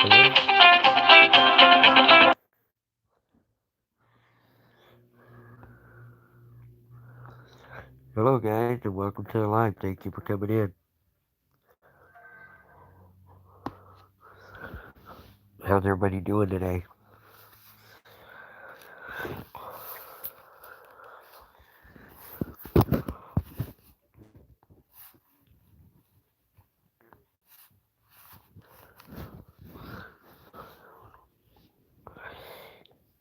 Hello, guys, and welcome to the live. Thank you for coming in. How's everybody doing today?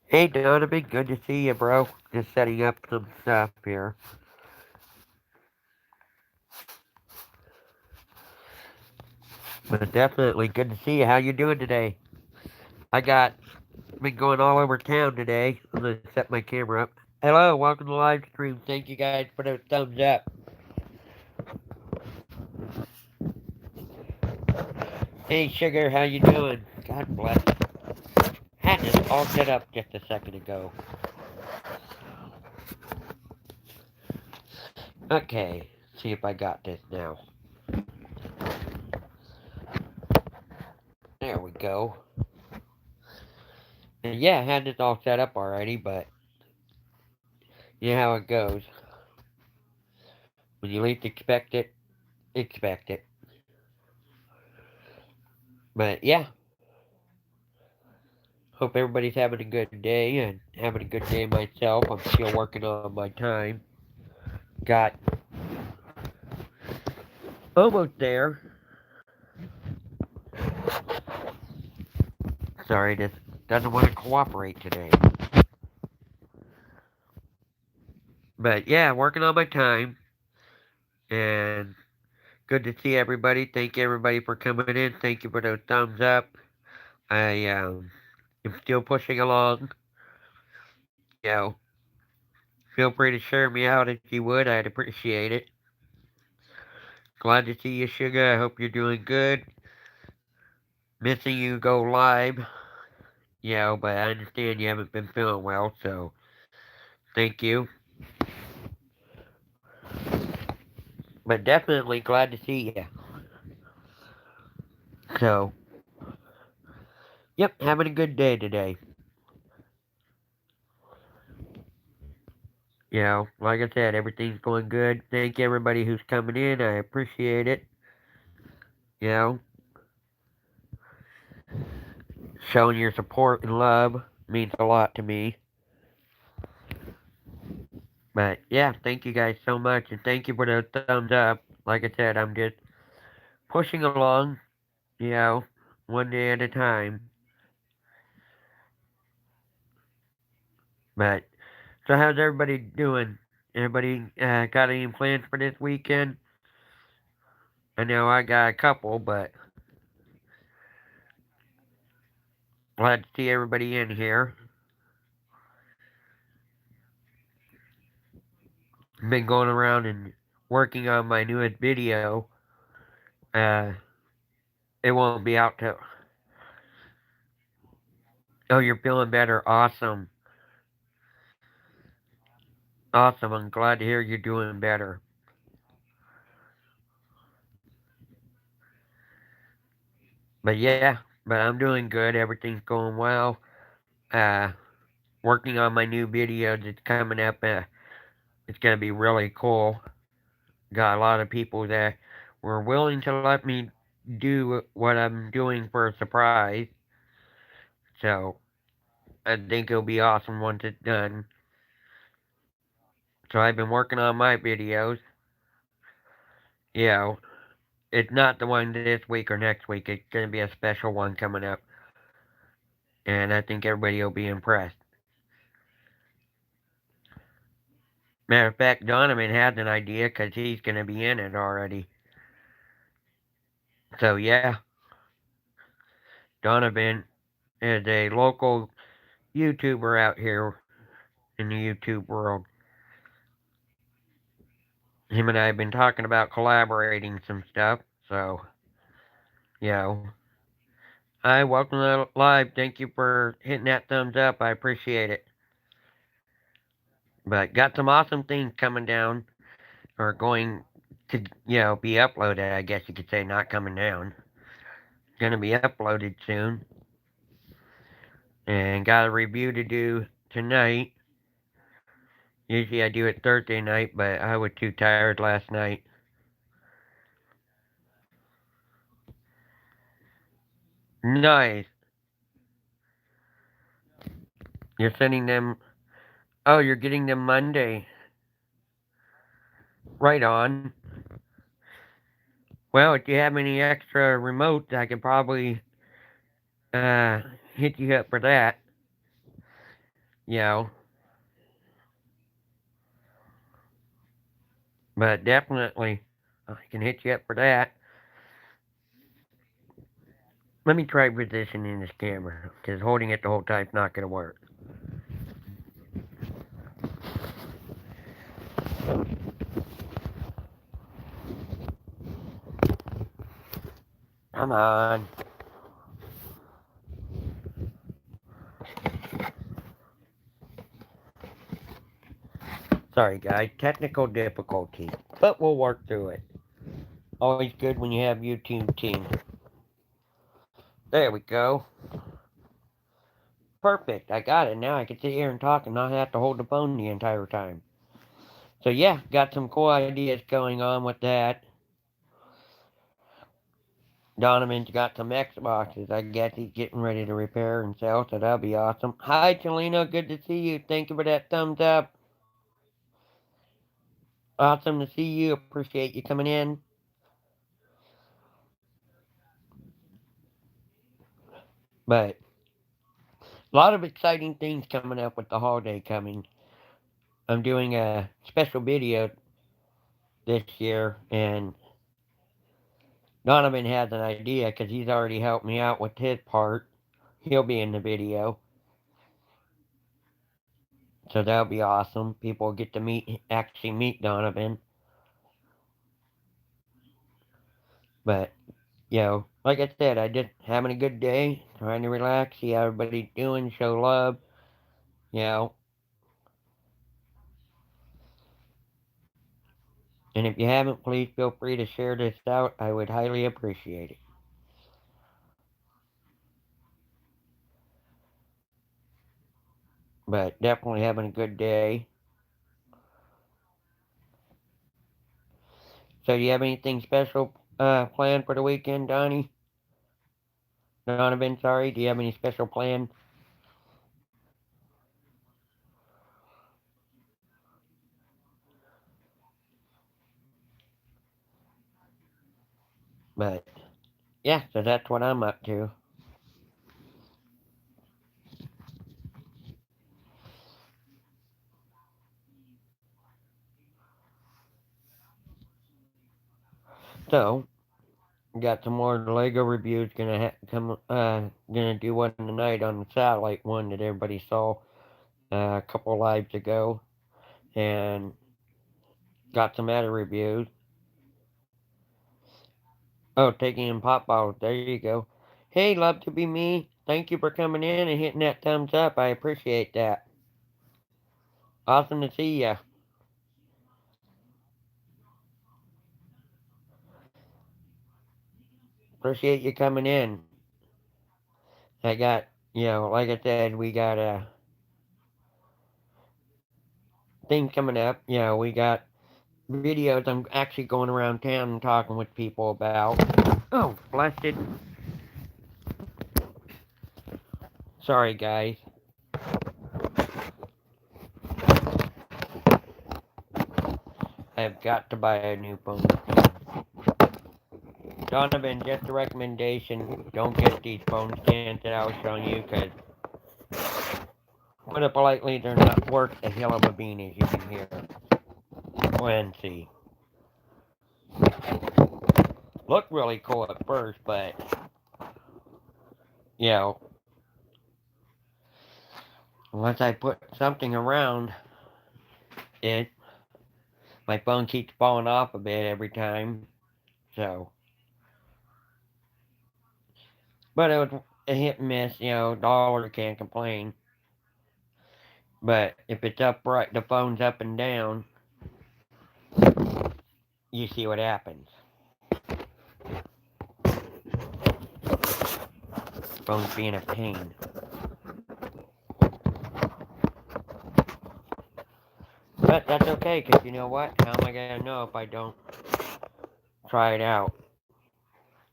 Hey, Donovan, good to see you, bro. Just setting up some stuff here. But definitely good to see you. How you doing today? I got been going all over town today. I'm gonna set my camera up. Hello, welcome to the live stream. Thank you guys for those thumbs up. Hey, Sugar, how you doing? God bless. Had this all set up just a second ago. Okay, see if I got this now. There we go. And yeah, I had this all set up already, but you know how it goes. When you least expect it, expect it. But yeah, hope everybody's having a good day and having a good day myself. I'm still working on my time. Got almost there. Sorry, this doesn't want to cooperate today. But yeah, working on my time. And good to see everybody. Thank you everybody for coming in. Thank you for those thumbs up. I am still pushing along. You know, feel free to share me out if you would. I'd appreciate it. Glad to see you, Sugar. I hope you're doing good. Missing you go live. But I understand you haven't been feeling well, so thank you. But definitely glad to see you. So, yep, having a good day today. Like I said, everything's going good. Thank everybody who's coming in. I appreciate it. You know, showing your support and love means a lot to me. But yeah, thank you guys so much, and thank you for the thumbs up. Like I said, I'm just pushing along, you know, one day at a time. But so, how's everybody doing? Everybody got any plans for this weekend? I know I got a couple, but glad to see everybody in here. Been going around and working on my newest video. Uh, it won't be out till. Oh, you're feeling better. Awesome. Awesome. I'm glad to hear you're doing better. But yeah, but I'm doing good. Everything's going well. Uh, Working on my new videos. It's coming up. It's going to be really cool. Got a lot of people that were willing to let me do what I'm doing for a surprise. So I think it'll be awesome once it's done. So I've been working on my videos. You know, it's not the one this week or next week. It's going to be a special one coming up. And I think everybody will be impressed. Matter of fact, Donovan has an idea because he's going to be in it already. So yeah, Donovan is a local YouTuber out here in the YouTube world. Him and I have been talking about collaborating some stuff. So, you know, hi, welcome to live. Thank you for hitting that thumbs up. I appreciate it. But got some awesome things coming down or going to, be uploaded. I guess you could say not coming down. going to be uploaded soon. And got a review to do tonight. Usually I do it Thursday night, but I was too tired last night. Nice. You're sending them. Oh, you're getting them Monday. Right on. Well, if you have any extra remotes, I can probably uh, hit you up for that. You know, but definitely I can hit you up for that. Let me try positioning this camera, because holding it the whole time's not going to work. Come on. Sorry, guys. Technical difficulty. But we'll work through it. Always good when you have YouTube team. There we go. Perfect. I got it. Now I can sit here and talk and not have to hold the phone the entire time. So yeah, got some cool ideas going on with that. Donovan's got some Xboxes. I guess he's getting ready to repair and sell, so that'll be awesome. Hi, Chelino. Good to see you. Thank you for that thumbs up. Awesome to see you. Appreciate you coming in. But a lot of exciting things coming up with the holiday coming. I'm doing a special video this year, and Donovan has an idea because he's already helped me out with his part. He'll be in the video. So that'll be awesome. People get to actually meet Donovan. But, like I said, I just having a good day, trying to relax, see how everybody's doing, show love, you know. And if you haven't, please feel free to share this out. I would highly appreciate it. But definitely having a good day. So, do you have anything special planned for the weekend, Donnie? Donovan, sorry. Do you have any special plans? But, yeah, so that's what I'm up to. So, got some more Lego reviews. Gonna do one tonight on the satellite one that everybody saw a couple lives ago, and got some other reviews. Oh, taking in pop bottles. There you go. Hey, love to be me. Thank you for coming in and hitting that thumbs up. I appreciate that. Awesome to see ya. Appreciate you coming in. I got, like I said, we got a thing coming up. We got videos I'm actually going around town and talking with people about. Oh, blessed. Sorry, guys. I've got to buy a new phone. Donovan, just a recommendation. Don't get these phone stands that I was showing you, because, put it politely, they're not worth a hell of a bean, as you can hear. And see. Look really cool at first, but, you know, once I put something around it, my phone keeps falling off a bit every time. So, but it was a hit and miss, dollar can't complain. But if it's upright, the phone's up and down, you see what happens. phone's being a pain. But that's okay, because you know what? How am I going to know if I don't try it out?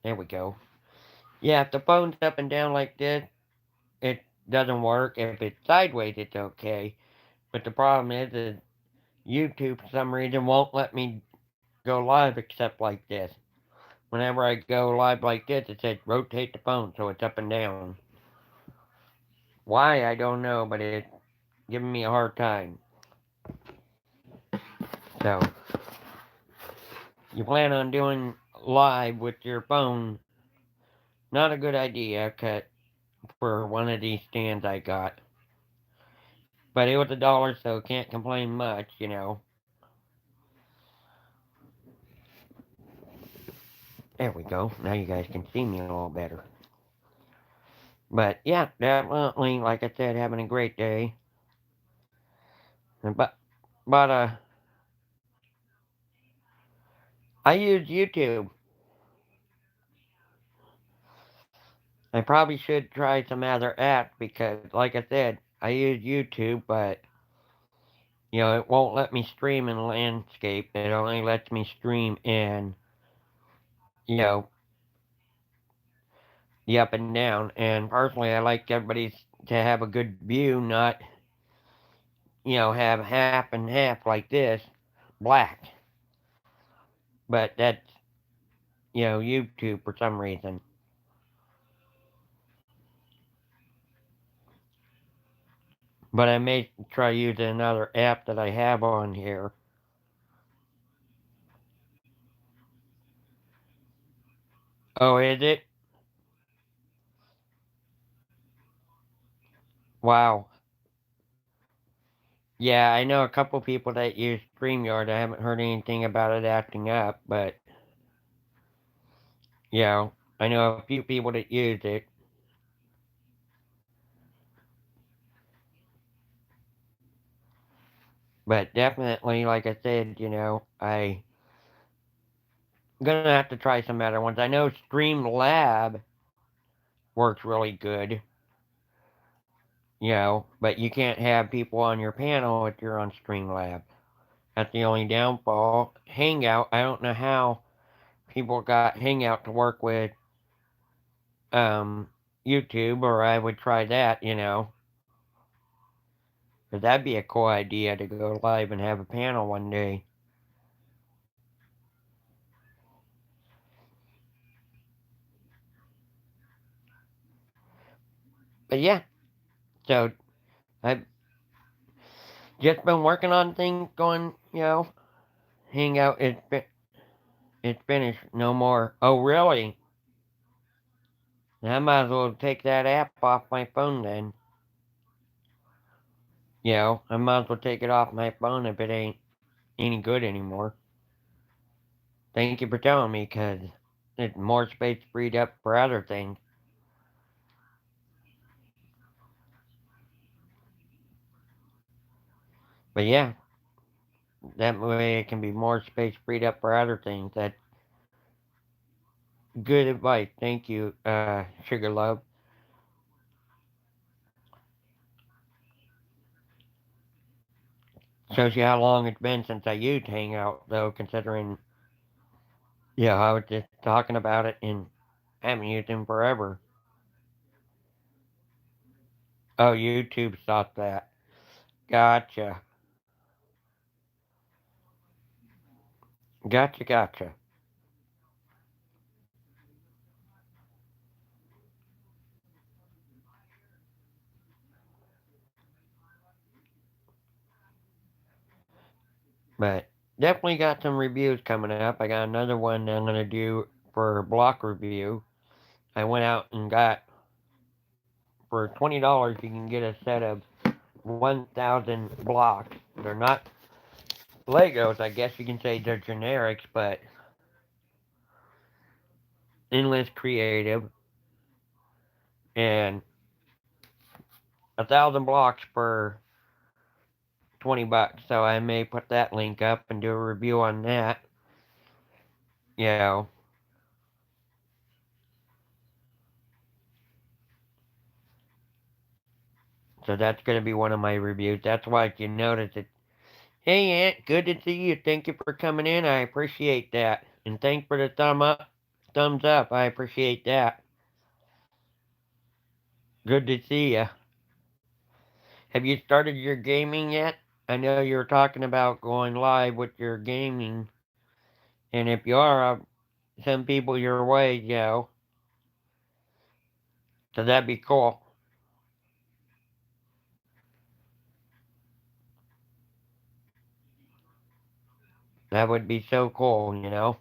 There we go. Yeah, if the phone's up and down like this, it doesn't work. If it's sideways, it's okay. But the problem is YouTube, for some reason, won't let me go live except like this. Whenever I go live like this, it says rotate the phone, so it's up and down. Why, I don't know, but it's giving me a hard time. So, you plan on doing live with your phone, not a good idea, cut for one of these stands I got. But it was $1, so can't complain much, you know. There we go. Now you guys can see me a little better. But yeah, definitely, like I said, having a great day. But, but I use YouTube. I probably should try some other apps because, like I said, I use YouTube, but it won't let me stream in landscape. It only lets me stream in, you know, the up and down. And personally, I like everybody to have a good view, not, have half and half like this, black. But that's, YouTube for some reason. But I may try using another app that I have on here. Oh, is it? Wow. Yeah, I know a couple people that use StreamYard. I haven't heard anything about it acting up, but I know a few people that use it. But definitely, like I said, I'm gonna have to try some other ones. I know Streamlab works really good, but you can't have people on your panel if you're on Streamlab. That's the only downfall. Hangout, I don't know how people got Hangout to work with um, YouTube, or I would try that, because that'd be a cool idea to go live and have a panel one day. But yeah, so I've just been working on things going, Hangout it's finished, no more. Oh, really? I might as well take that app off my phone then. I might as well take it off my phone if it ain't any good anymore. Thank you for telling me, because it's more space freed up for other things. But yeah, that way it can be more space freed up for other things. That's good advice. Thank you, Sugar Love. Shows you how long it's been since I used Hangout, though, considering, I was just talking about it and haven't used him forever. Oh, YouTube thought that. Gotcha. Gotcha, gotcha. But definitely got some reviews coming up. I got another one that I'm going to do for block review. I went out and got, for $20, you can get a set of 1,000 blocks. They're not Legos, I guess you can say they're generics, but endless creative. And 1,000 blocks for $20. So I may put that link up and do a review on that. You know, So that's going to be one of my reviews. That's why if you notice it. Hey, Aunt, good to see you. Thank you for coming in. I appreciate that. And thanks for the thumbs up. I appreciate that. Good to see you. Have you started your gaming yet? I know you were talking about going live with your gaming. And if you are, I'll send people your way, So that'd be cool. That would be so cool.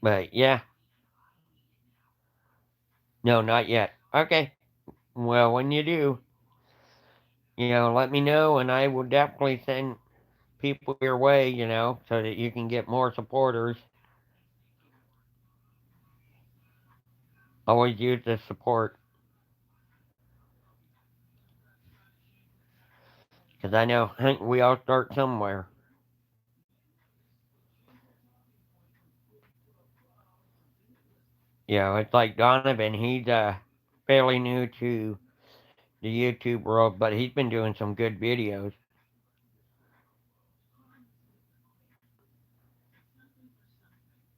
But yeah, no, not yet. Okay. Well, when you do, let me know and I will definitely send people your way, so that you can get more supporters. Always use the support. Because I know we all start somewhere. It's like Donovan. He's fairly new to the YouTube world, but he's been doing some good videos.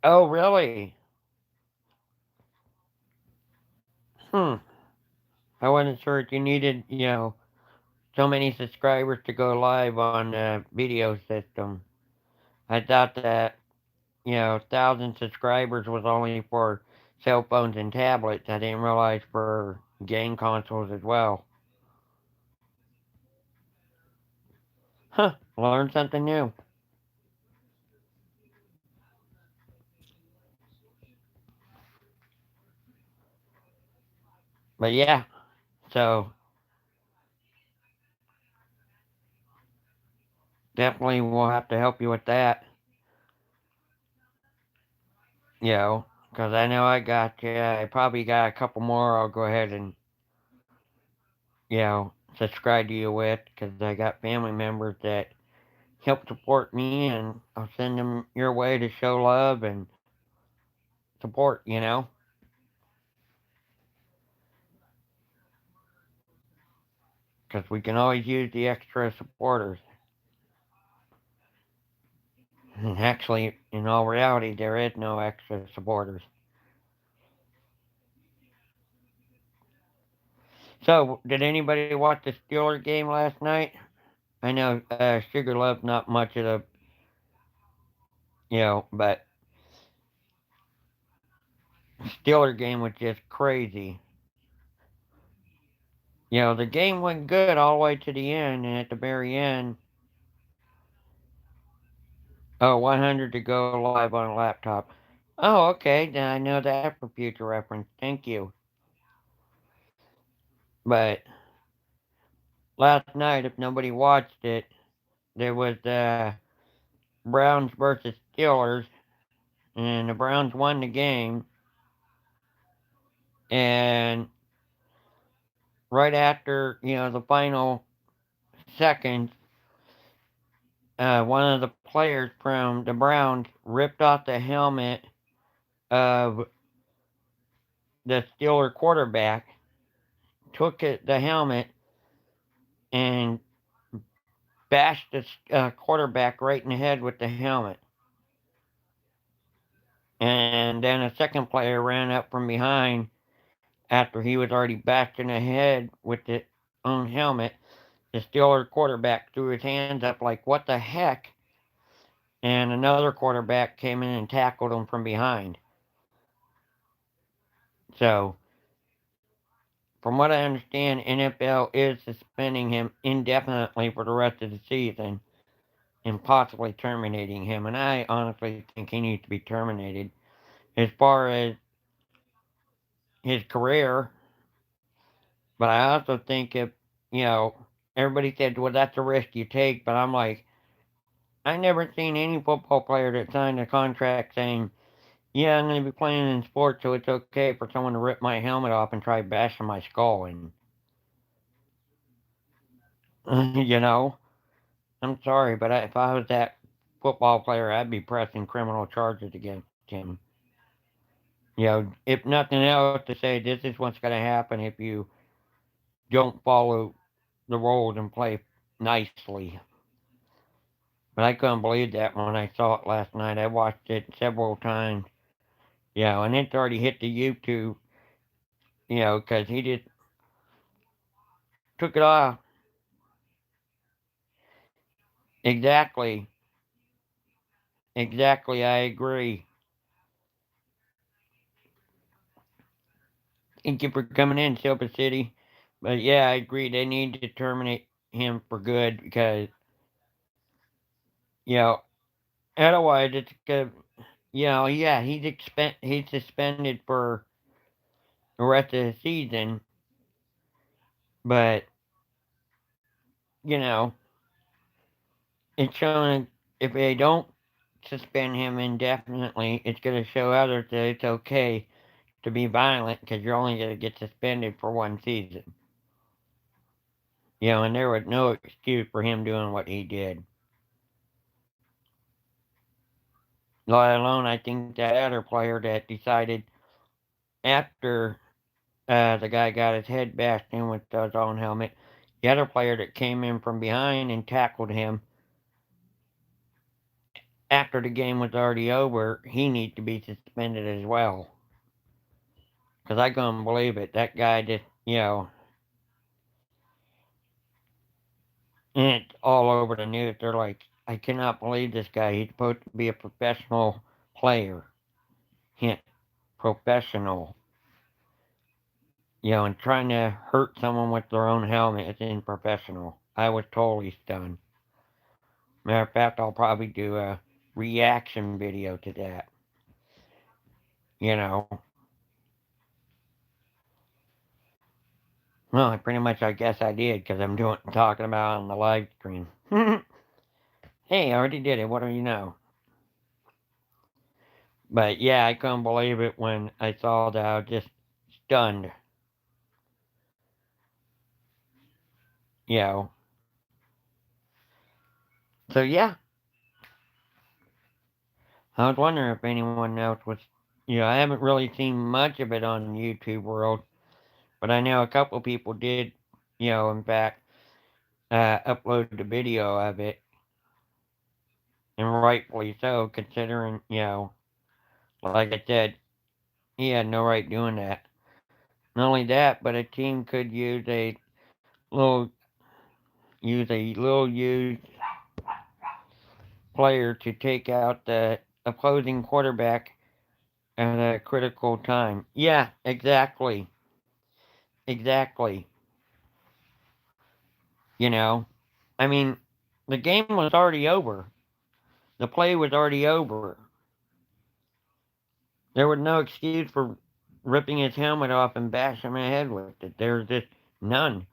Oh, really? Hmm. I wasn't sure if you needed, so many subscribers to go live on the video system. I thought that, 1,000 subscribers was only for cell phones and tablets. I didn't realize for game consoles as well. Huh. Learn something new. But yeah, so definitely we'll have to help you with that, because I know I got, I probably got a couple more I'll go ahead and, subscribe to you with, because I got family members that help support me, and I'll send them your way to show love and support. Because we can always use the extra supporters. And actually, in all reality, there is no extra supporters. So, did anybody watch the Steelers game last night? I know Sugar Love's not much of the, but Steeler game was just crazy. The game went good all the way to the end, and at the very end, oh, 100 to go live on a laptop. Oh, okay, then I know that for future reference. Thank you. But last night, if nobody watched it, there was Browns versus Steelers, and the Browns won the game. And right after, the final seconds, one of the players from the Browns ripped off the helmet of the Steeler quarterback, took the helmet, and bashed the quarterback right in the head with the helmet. And then a second player ran up from behind after he was already bashed in the head with his own helmet. The Steeler quarterback threw his hands up like, what the heck? And another quarterback came in and tackled him from behind. So, from what I understand, NFL is suspending him indefinitely for the rest of the season and possibly terminating him. And I honestly think he needs to be terminated. As far as his career, but I also think if, you know, everybody said, well, that's a risk you take, but I'm like, I never seen any football player that signed a contract saying, yeah, I'm going to be playing in sports, so it's okay for someone to rip my helmet off and try bashing my skull in. you know, I'm sorry, but if I was that football player, I'd be pressing criminal charges against him. If nothing else, to say this is what's going to happen if you don't follow the rules and play nicely. But I couldn't believe that when I saw it last night. I watched it several times. And it's already hit the YouTube, because he just took it off. Exactly. Exactly. I agree. Thank you for coming in, Silver City. But yeah, I agree. They need to terminate him for good because, you know, otherwise it's good. Yeah, he's suspended for the rest of the season. But, you know, it's showing if they don't suspend him indefinitely, it's going to show others that it's okay to be violent because you're only going to get suspended for one season. And there was no excuse for him doing what he did. Let alone, I think that other player that decided after the guy got his head bashed in with his own helmet, the other player that came in from behind and tackled him after the game was already over, he needs to be suspended as well. Because I couldn't believe it. That guy just, and it's all over the news. They're like, I cannot believe this guy. He's supposed to be a professional player. Hint, professional. And trying to hurt someone with their own helmet is unprofessional. I was totally stunned. Matter of fact, I'll probably do a reaction video to that. You know, well, I guess I did because I'm talking about it on the live stream. Hey, I already did it. What do you know? But yeah, I couldn't believe it when I saw that. I was just stunned. You know. So yeah, I was wondering if anyone else was. I haven't really seen much of it on YouTube World, but I know a couple people did. In fact, upload the video of it, and rightfully so, considering like I said, he had no right doing that. Not only that, but a team could little use a little used player to take out the opposing quarterback at a critical time. Yeah, exactly. Exactly. You know, I mean, the game was already over. The play was already over. There was no excuse for ripping his helmet off and bashing my head with it. There was just none.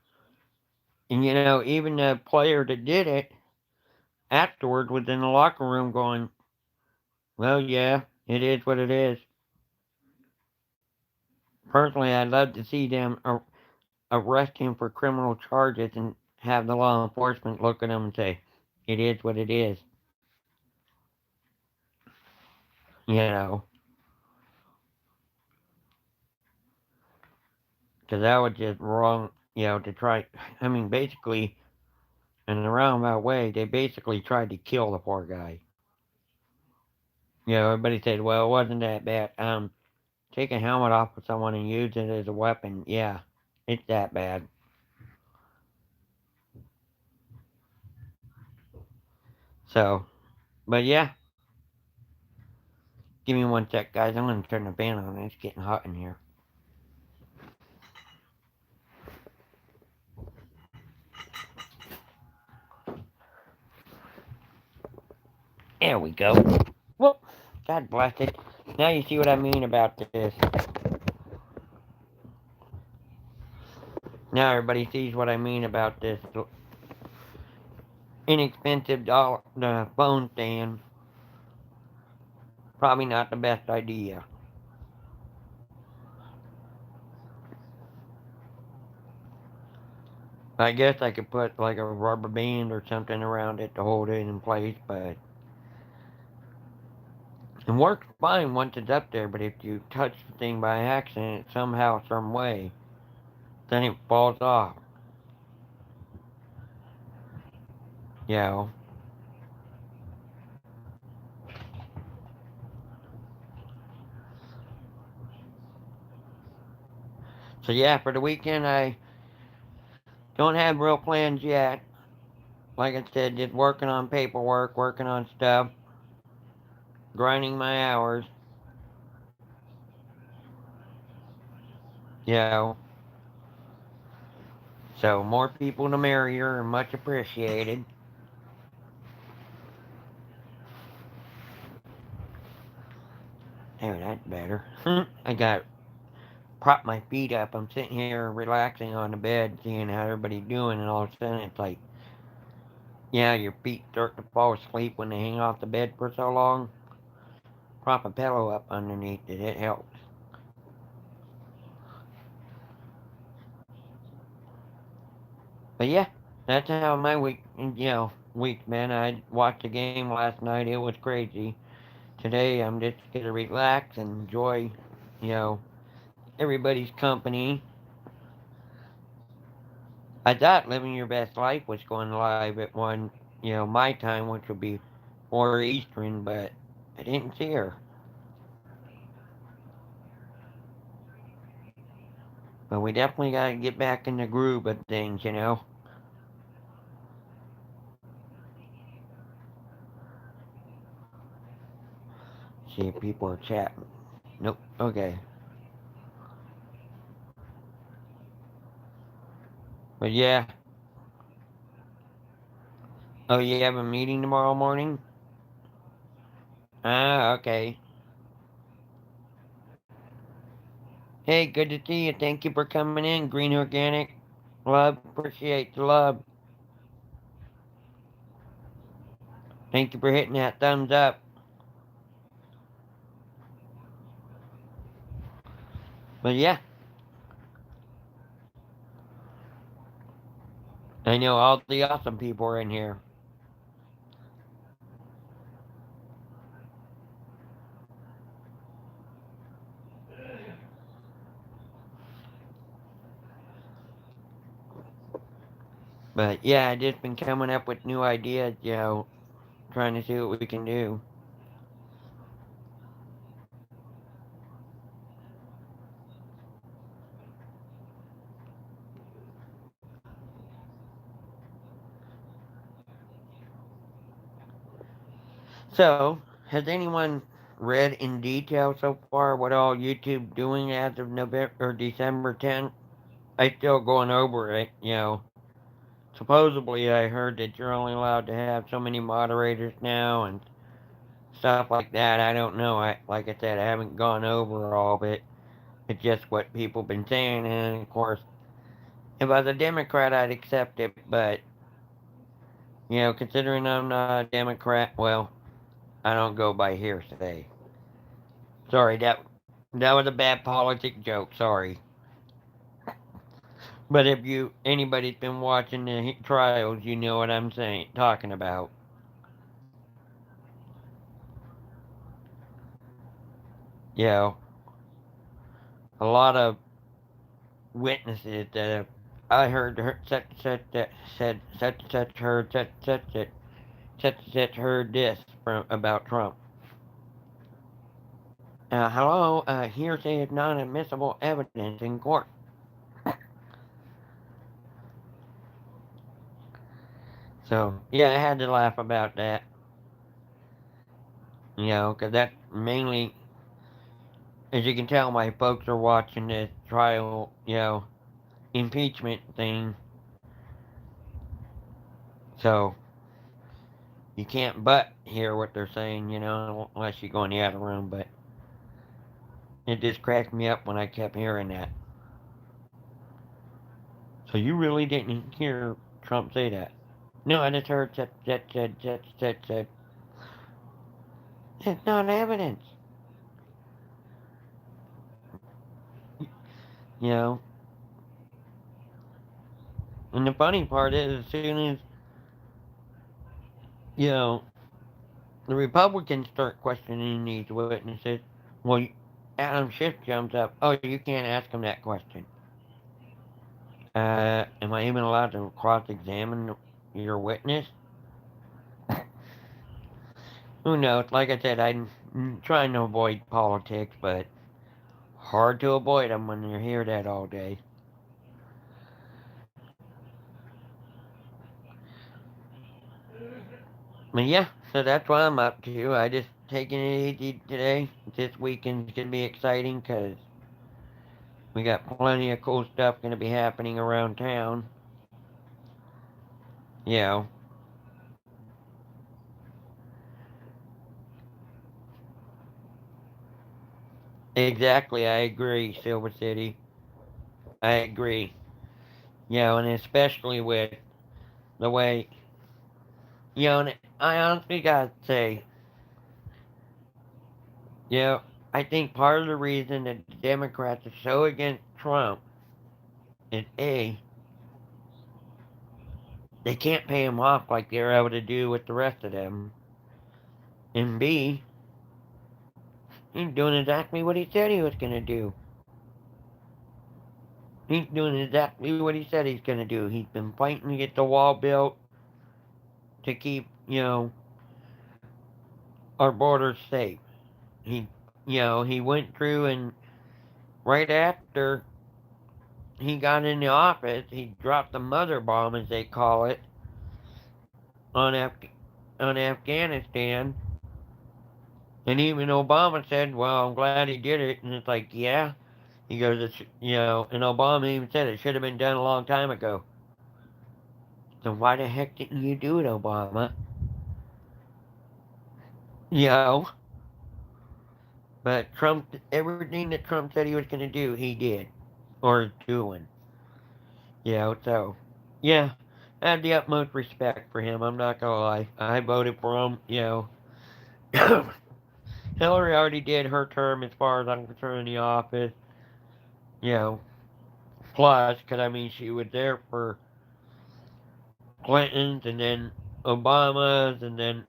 And even the player that did it afterward was in the locker room going, well, yeah, it is what it is. Personally, I'd love to see them arrest him for criminal charges and have the law enforcement look at him and say, it is what it is. You know, because that was just wrong, to try. I mean, basically, in a roundabout way, they basically tried to kill the poor guy. Everybody said, well, it wasn't that bad. Take a helmet off of someone and use it as a weapon. Yeah, it's that bad. So, but yeah, give me one sec, guys. I'm going to turn the fan on. It's getting hot in here. There we go. Whoop. God bless it. Now you see what I mean about this. Now everybody sees what I mean about this inexpensive phone stand. Probably not the best idea. I guess I could put like a rubber band or something around it to hold it in place, but It works fine once it's up there, but if you touch the thing by accident somehow, some way, then it falls off. You know. So yeah, for the weekend I don't have real plans yet. Like I said, just working on paperwork, working on stuff, grinding my hours. You know. So more people the merrier and much appreciated. There, that's better. I got prop my feet up. I'm sitting here relaxing on the bed, seeing how everybody's doing, and all of a sudden it's like, yeah, your feet start to fall asleep when they hang off the bed for so long. Prop a pillow up underneath it. It helps. But yeah, that's how my week's been. I watched the game last night. It was crazy. Today I'm just gonna relax and enjoy, you know, everybody's company. I thought Living Your Best Life was going live at one, my time, which would be 4 Eastern, but I didn't see her. But we definitely got to get back in the groove of things. See if people are chatting. Nope. Okay. But yeah. Oh, you have a meeting tomorrow morning? Ah, okay. Hey, good to see you. Thank you for coming in, Green Organic. Love, appreciate the love. Thank you for hitting that thumbs up. But yeah, I know all the awesome people are in here. But yeah, I just been coming up with new ideas, trying to see what we can do. So, has anyone read in detail so far what all YouTube doing as of November or December 10th? I still going over it. Supposedly, I heard that you're only allowed to have so many moderators now and stuff like that. I don't know. Like I said, I haven't gone over all of it. It's just what people been saying, and of course, if I was a Democrat, I'd accept it. But considering I'm not a Democrat, well, I don't go by hearsay. Sorry, that was a bad politic joke. Sorry. But if anybody's been watching the trials, you know what I'm saying, talking about. You know, a lot of witnesses that I heard such that said such heard such heard this from about Trump. Hello, hearsay is not admissible evidence in court. So yeah, I had to laugh about that. Because that mainly, as you can tell, my folks are watching this trial, impeachment thing. So you can't but hear what they're saying, unless you go in the other room. But it just cracked me up when I kept hearing that. So you really didn't hear Trump say that? No, I just heard that. It's not evidence. You know. And the funny part is, as soon as you know the Republicans start questioning these witnesses. Well, Adam Schiff jumps up. Oh, you can't ask him that question. Am I even allowed to cross-examine your witness? Who knows? Like I said, I'm trying to avoid politics, but hard to avoid them when you hear that all day. But yeah, so that's what I'm up to. I just taking it easy today. This weekend's gonna be exciting because we got plenty of cool stuff gonna be happening around town. You know, exactly. I agree, Silver City. I agree. You know, and especially with the way, and I honestly gotta say, you know, I think part of the reason that the Democrats are so against Trump is A, they can't pay him off like they're able to do with the rest of them. And B, he's doing exactly what he said he was going to do. He's doing exactly what he said he's going to do. He's been fighting to get the wall built to keep, our borders safe. He, he went through and right after he got in the office, he dropped the mother bomb, as they call it, on, on Afghanistan. And even Obama said, well, I'm glad he did it. And it's like, yeah. He goes, and Obama even said it should have been done a long time ago. So why the heck didn't you do it, Obama? You know, but Trump, everything that Trump said he was going to do, he did. Or is doing. So, yeah, I have the utmost respect for him. I'm not going to lie. I voted for him. Hillary already did her term as far as I'm concerned in the office. You know, plus, because I mean, she was there for Clinton's and then Obama's and then,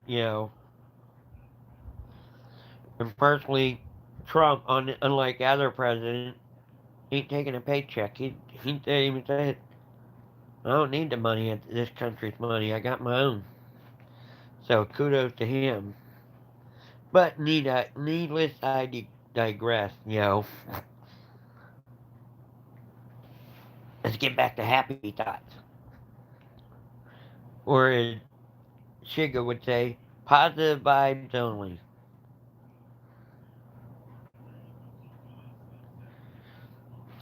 and personally, Trump, unlike other presidents, ain't taking a paycheck. He even said, I don't need the money, this country's money. I got my own. So kudos to him. But needless, I digress. Let's get back to happy thoughts. Or as Shiga would say, positive vibes only.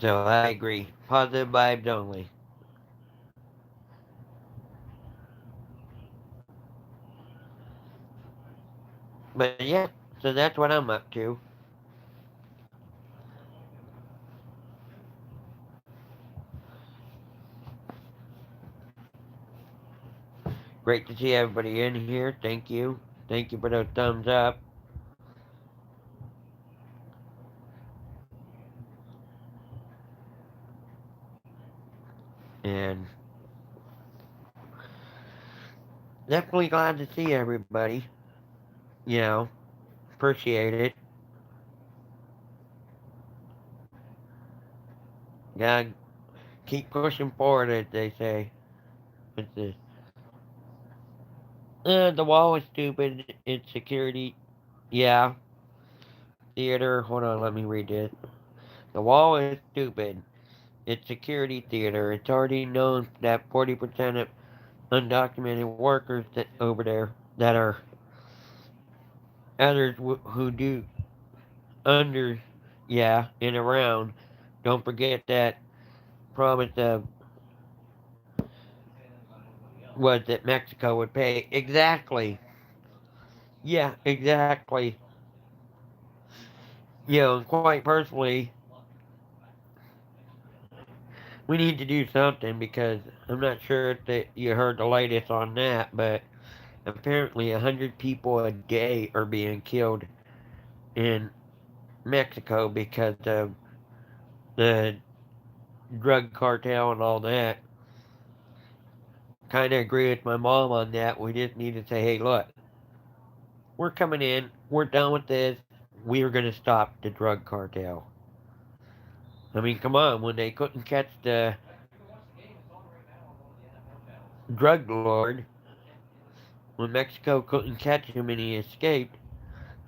So I agree. Positive vibes only. But yeah, so that's what I'm up to. Great to see everybody in here. Thank you. Thank you for those thumbs up. And definitely glad to see everybody. You know, appreciate it. Gotta keep pushing forward, as they say. It's the wall is stupid. It's security. Yeah, theater. Hold on, let me read it. The wall is stupid. It's security theater. It's already known that 40% of undocumented workers that over there that are others who do under, yeah, and around. Don't forget that promise of was that Mexico would pay. Exactly. Yeah, exactly. And quite personally, we need to do something because I'm not sure if that you heard the latest on that, but apparently 100 people a day are being killed in Mexico because of the drug cartel and all that. Kind of agree with my mom on that. We just need to say, hey, look, we're coming in. We're done with this. We are going to stop the drug cartel. I mean, come on. When they couldn't catch the drug lord, when Mexico couldn't catch him and he escaped,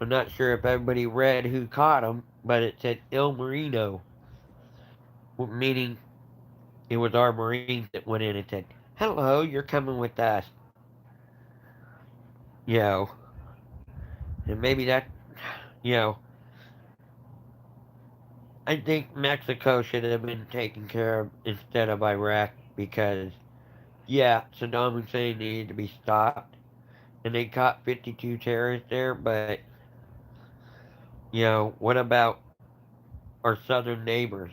I'm not sure if everybody read who caught him, but it said Il Marino, meaning it was our Marines that went in and said, "Hello, you're coming with us." You know, and maybe that, you know, I think Mexico should have been taken care of instead of Iraq because, yeah, Saddam Hussein needed to be stopped, and they caught 52 terrorists there, but, you know, what about our southern neighbors?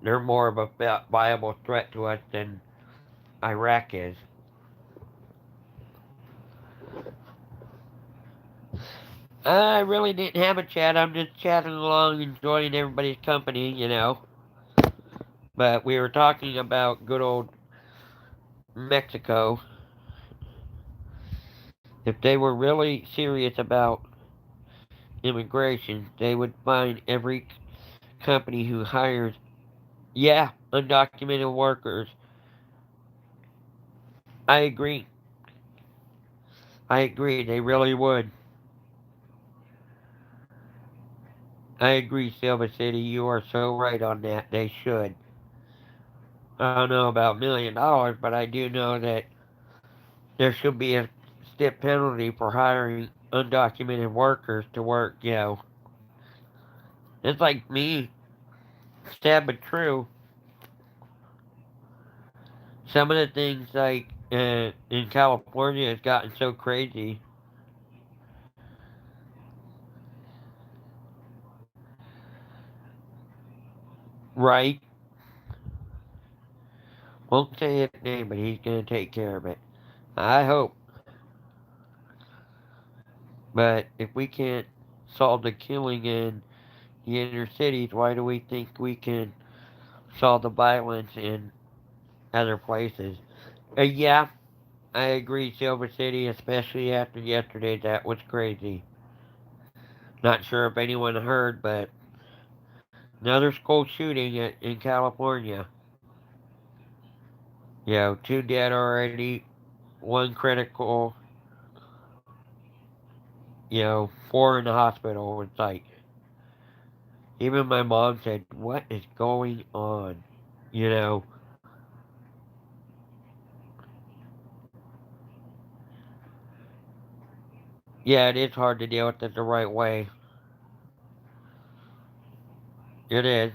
They're more of a viable threat to us than Iraq is. I really didn't have a chat. I'm just chatting along, enjoying everybody's company, you know. But we were talking about good old Mexico. If they were really serious about immigration, they would find every company who hires, yeah, undocumented workers. I agree. I agree. They really would. I agree, Silver City. You are so right on that. They should. I don't know about $1 million, but I do know that there should be a stiff penalty for hiring undocumented workers to work. You know, it's like me, sad but true. Some of the things like in California has gotten so crazy. Right? Won't say his name, but he's gonna take care of it. I hope. But if we can't solve the killing in the inner cities, why do we think we can solve the violence in other places? Yeah, I agree, Silver City, especially after yesterday. That was crazy. Not sure if anyone heard, but another school shooting in California. You know, two dead already, one critical, you know, four in the hospital. It's like, even my mom said, "What is going on?" You know, yeah, it is hard to deal with it the right way. It is.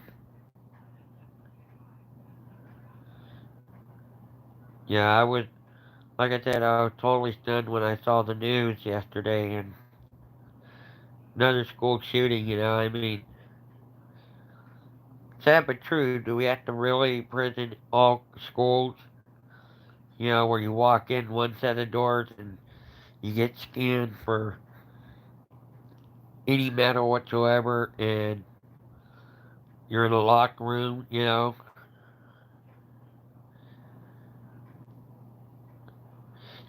Yeah, I was, like I said, I was totally stunned when I saw the news yesterday and another school shooting, you know. I mean, sad but true. Do we have to really prison all schools? You know, where you walk in one set of doors and you get scanned for any matter whatsoever, and you're in a locked room, you know.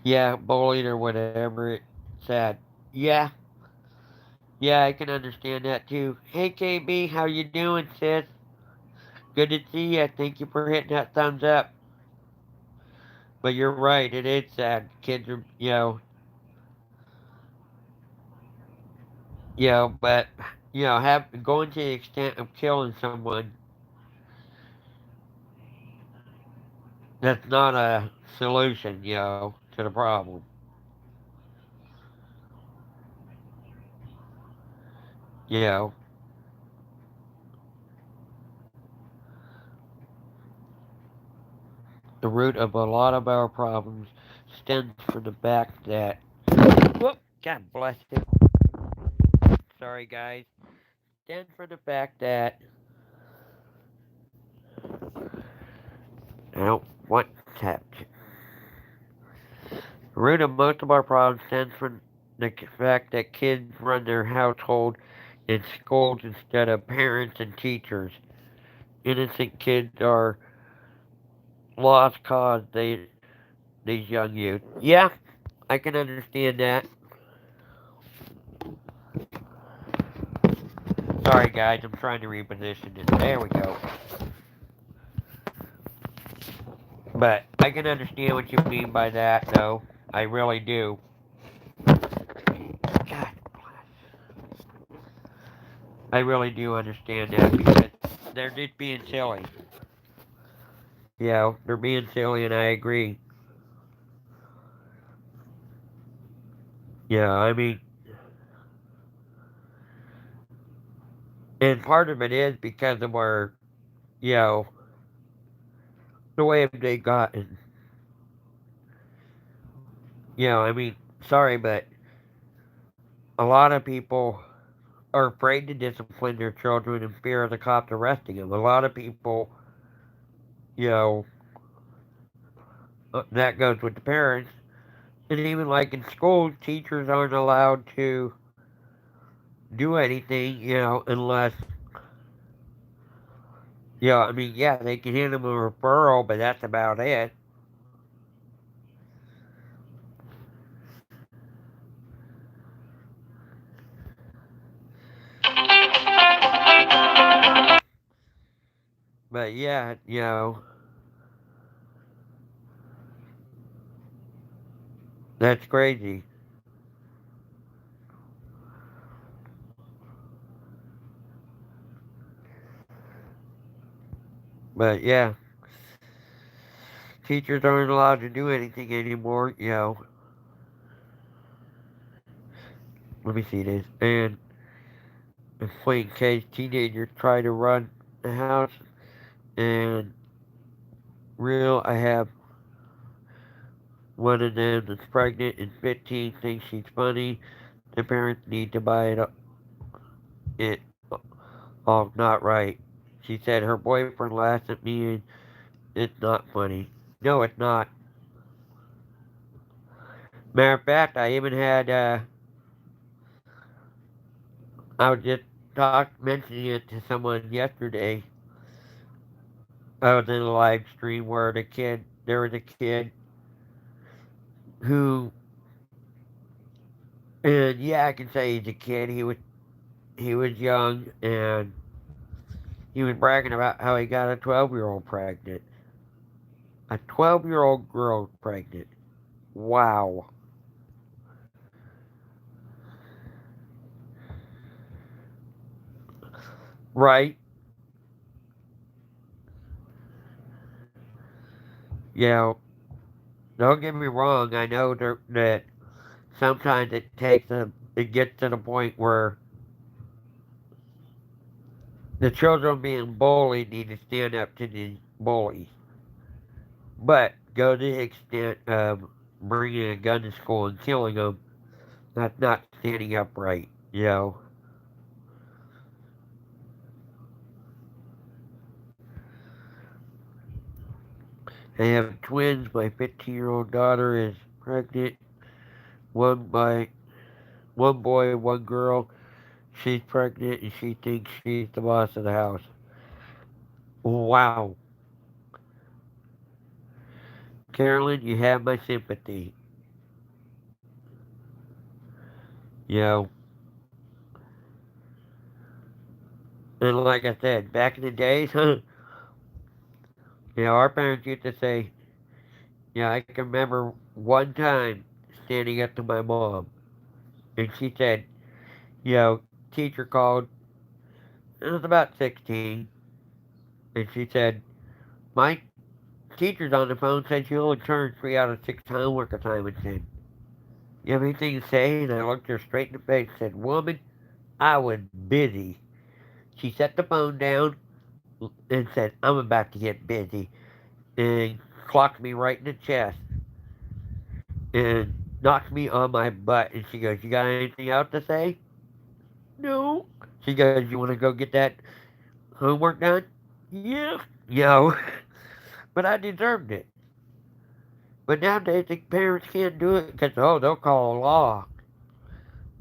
Yeah, bullied or whatever. It's sad. Yeah, yeah, I can understand that too. Hey, KB, how you doing, sis? Good to see you. Thank you for hitting that thumbs up. But you're right, it is sad. Kids are, but have going to the extent of killing someone. That's not a solution, to the problem. You know, the root of a lot of our problems stems from the fact that, whoop, God bless it. Sorry, guys. Stems from the fact that I don't want to. The root of most of our problems stems from the fact that kids run their household in schools instead of parents and teachers. Innocent kids are lost cause. These young youth. Yeah, I can understand that. Sorry, guys, I'm trying to reposition it. There we go. But I can understand what you mean by that, though. I really do. God, I really do understand that because they're just being silly. You know, they're being silly, and I agree. Yeah, I mean, and part of it is because of our, you know, the way they gotten. You know, I mean, sorry, but a lot of people are afraid to discipline their children in fear of the cops arresting them. A lot of people, you know, that goes with the parents. And even like in schools, teachers aren't allowed to do anything, you know, unless, you know, I mean, yeah, they can hand them a referral, but that's about it. But yeah, you know, that's crazy. But yeah, teachers aren't allowed to do anything anymore, you know. Let me see this. And in plain case, teenagers try to run the house, and real, I have one of them that's pregnant and 15 thinks she's funny. The parents need to buy it all not right. She said her boyfriend laughed at me and it's not funny. No, it's not. Matter of fact, I even had, I was just mentioning it to someone yesterday. I was in a live stream where there was a kid who, and yeah, I can say he's a kid. He was young and he was bragging about how he got a 12-year-old pregnant. A 12-year-old girl pregnant. Wow. Right? You know, don't get me wrong. I know that sometimes it gets to the point where the children being bullied need to stand up to the bully. But go to the extent of bringing a gun to school and killing them, that's not standing up right. You know, I have twins. My 15-year-old daughter is pregnant. One by one boy, one girl. She's pregnant and she thinks she's the boss of the house. Wow. Carolyn, you have my sympathy. You know, and like I said, back in the days, our parents used to say, I can remember one time standing up to my mom, and she said, teacher called, it was about 16, and she said, my teacher's on the phone, said she only turned 3 out of 6 homework assignments in. You have anything to say? And I looked her straight in the face and said, woman, I was busy. She set the phone down and said, I'm about to get busy. And clocked me right in the chest and knocked me on my butt. And she goes, you got anything else to say? No. She goes, you want to go get that homework done? Yeah. Yo. But I deserved it. But nowadays the parents can't do it because, they'll call a law.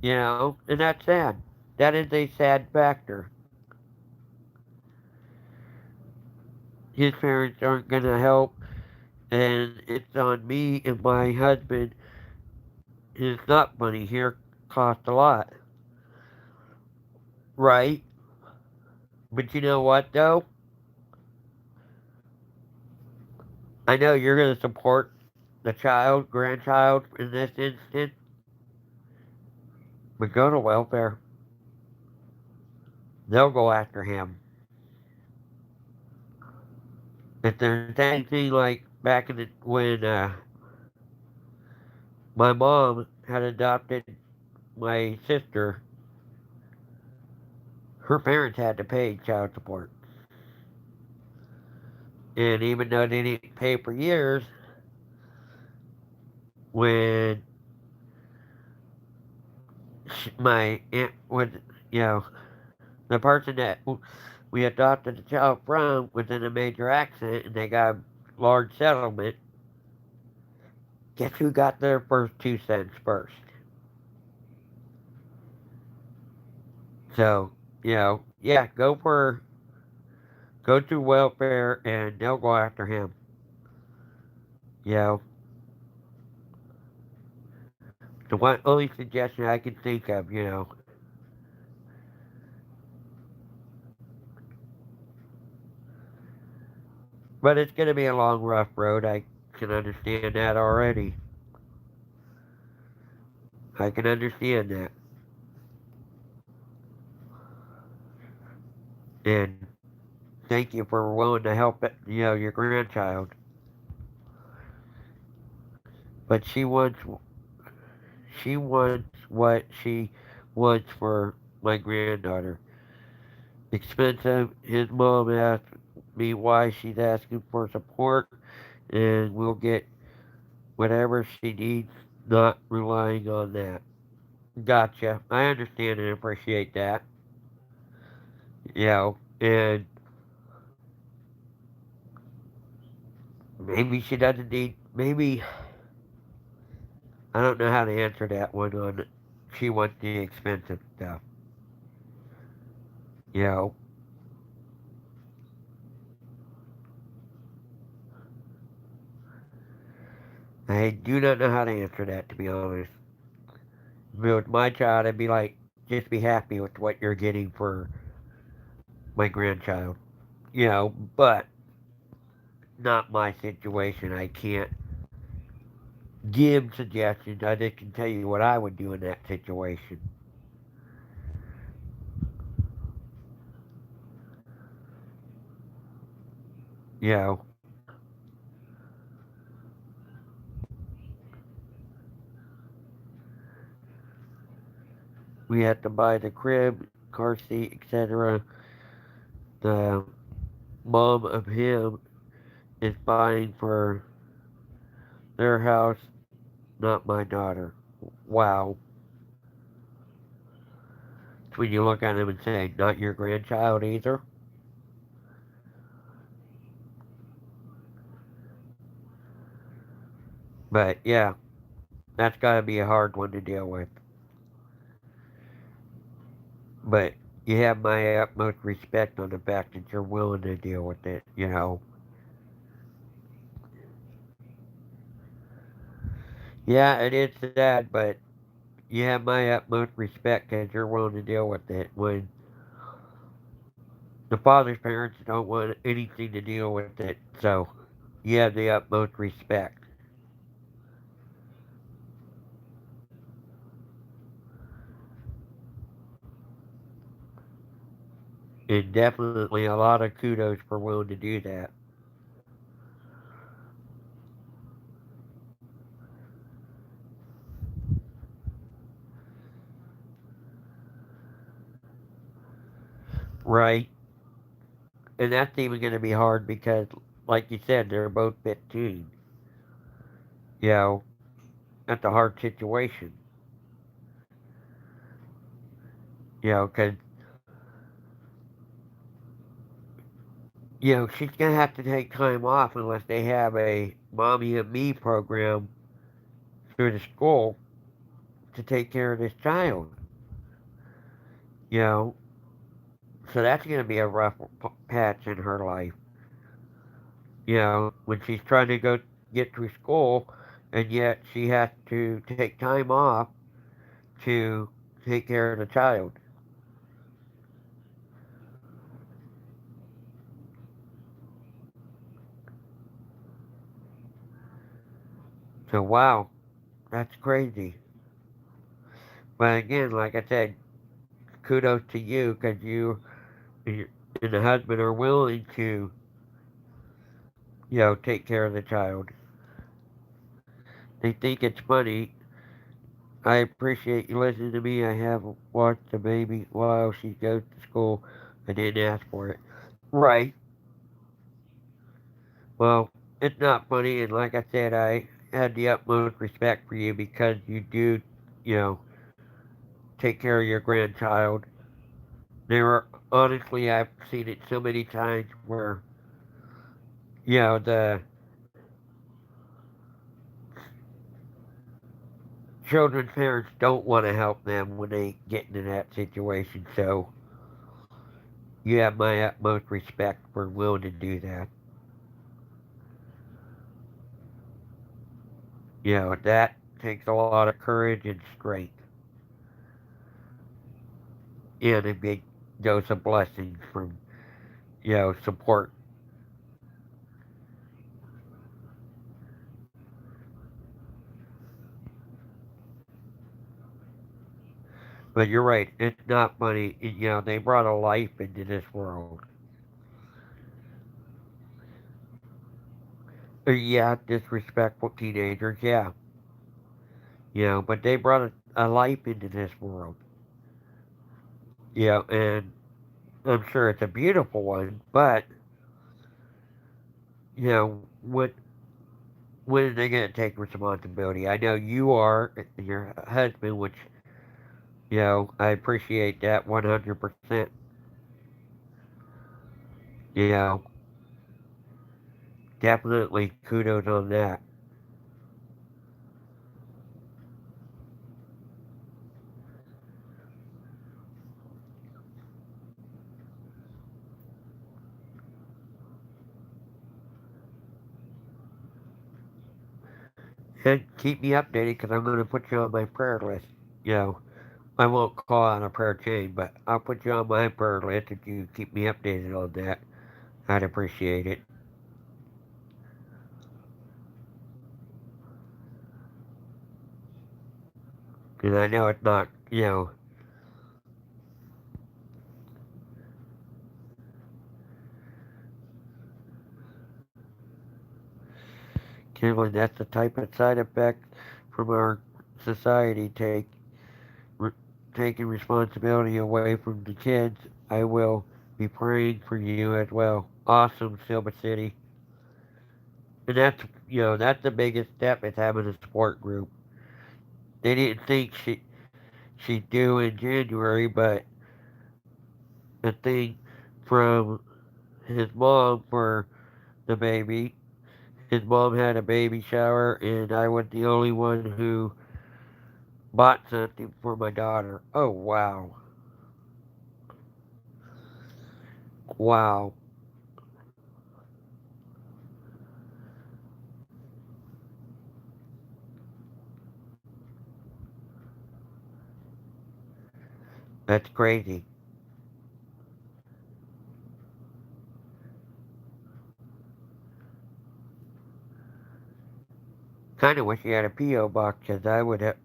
And that's sad. That is a sad factor. His parents aren't going to help, and it's on me and my husband. It's not funny here, cost a lot, right? But you know what, though? I know you're going to support the child, grandchild in this instance, but go to welfare. They'll go after him. If there's anything like back in the, when my mom had adopted my sister, her parents had to pay child support. And even though they didn't pay for years, when my aunt would, you know, the person that we adopted the child from was in a major accident and they got a large settlement, guess who got their first 2 cents first? So, yeah, go to welfare and they'll go after him. You know, the one only suggestion I can think of, but it's gonna be a long, rough road. I can understand that already. I can understand that, and thank you for willing to help it, your grandchild. But she wants what she wants for my granddaughter. Expensive. His mom asked me why she's asking for support, and we'll get whatever she needs, not relying on that. Gotcha. I understand and appreciate that. And maybe she doesn't need. Maybe I don't know how to answer that one. On she wants the expensive stuff. You know, I do not know how to answer that, to be honest. If it was my child, I'd be like, just be happy with what you're getting for my grandchild. But not my situation. I can't give suggestions. I just can tell you what I would do in that situation. You know, we have to buy the crib, car seat, etc. The mom of him is buying for their house, not my daughter. Wow. It's when you look at him and say, not your grandchild either. But yeah, that's gotta be a hard one to deal with. But you have my utmost respect on the fact that you're willing to deal with it. Yeah, it is sad, but you have my utmost respect because you're willing to deal with it when the father's parents don't want anything to deal with it. So you have the utmost respect. And definitely a lot of kudos for willing to do that. Right? And that's even going to be hard because, like you said, they're both 15. You know, that's a hard situation. Because, she's going to have to take time off unless they have a mommy and me program through the school to take care of this child. You know, so that's going to be a rough patch in her life. When she's trying to go get through school, and yet she has to take time off to take care of the child. So wow, that's crazy. But again, like I said, kudos to you because you and the husband are willing to, take care of the child. They think it's funny. I appreciate you listening to me. I have watched the baby while she goes to school. I didn't ask for it. Right. Well, it's not funny, and like I said, I had the utmost respect for you because you do, you know, take care of your grandchild. There were honestly, I've seen it so many times where, the children's parents don't want to help them when they get into that situation. So you have my utmost respect for willing to do that. That takes a lot of courage and strength and a big dose of blessings from, support. But you're right, it's not funny. They brought a life into this world. Yeah, disrespectful teenagers, yeah. But they brought a life into this world. And I'm sure it's a beautiful one, but, what when are they going to take responsibility? I know you are, your husband, which, I appreciate that 100%. You know, definitely kudos on that. And keep me updated because I'm going to put you on my prayer list. You know, I won't call on a prayer chain, but I'll put you on my prayer list if you keep me updated on that. I'd appreciate it. And I know it's not, Kimberly, that's the type of side effect from our society re- taking responsibility away from the kids. I will be praying for you as well. Awesome, Silver City. And that's the biggest step is having a support group. They didn't think she'd do in January, but the thing from his mom for the baby, his mom had a baby shower, and I was the only one who bought something for my daughter. Oh, wow. Wow. That's crazy. Kind of wish you had a P.O. box because I would have,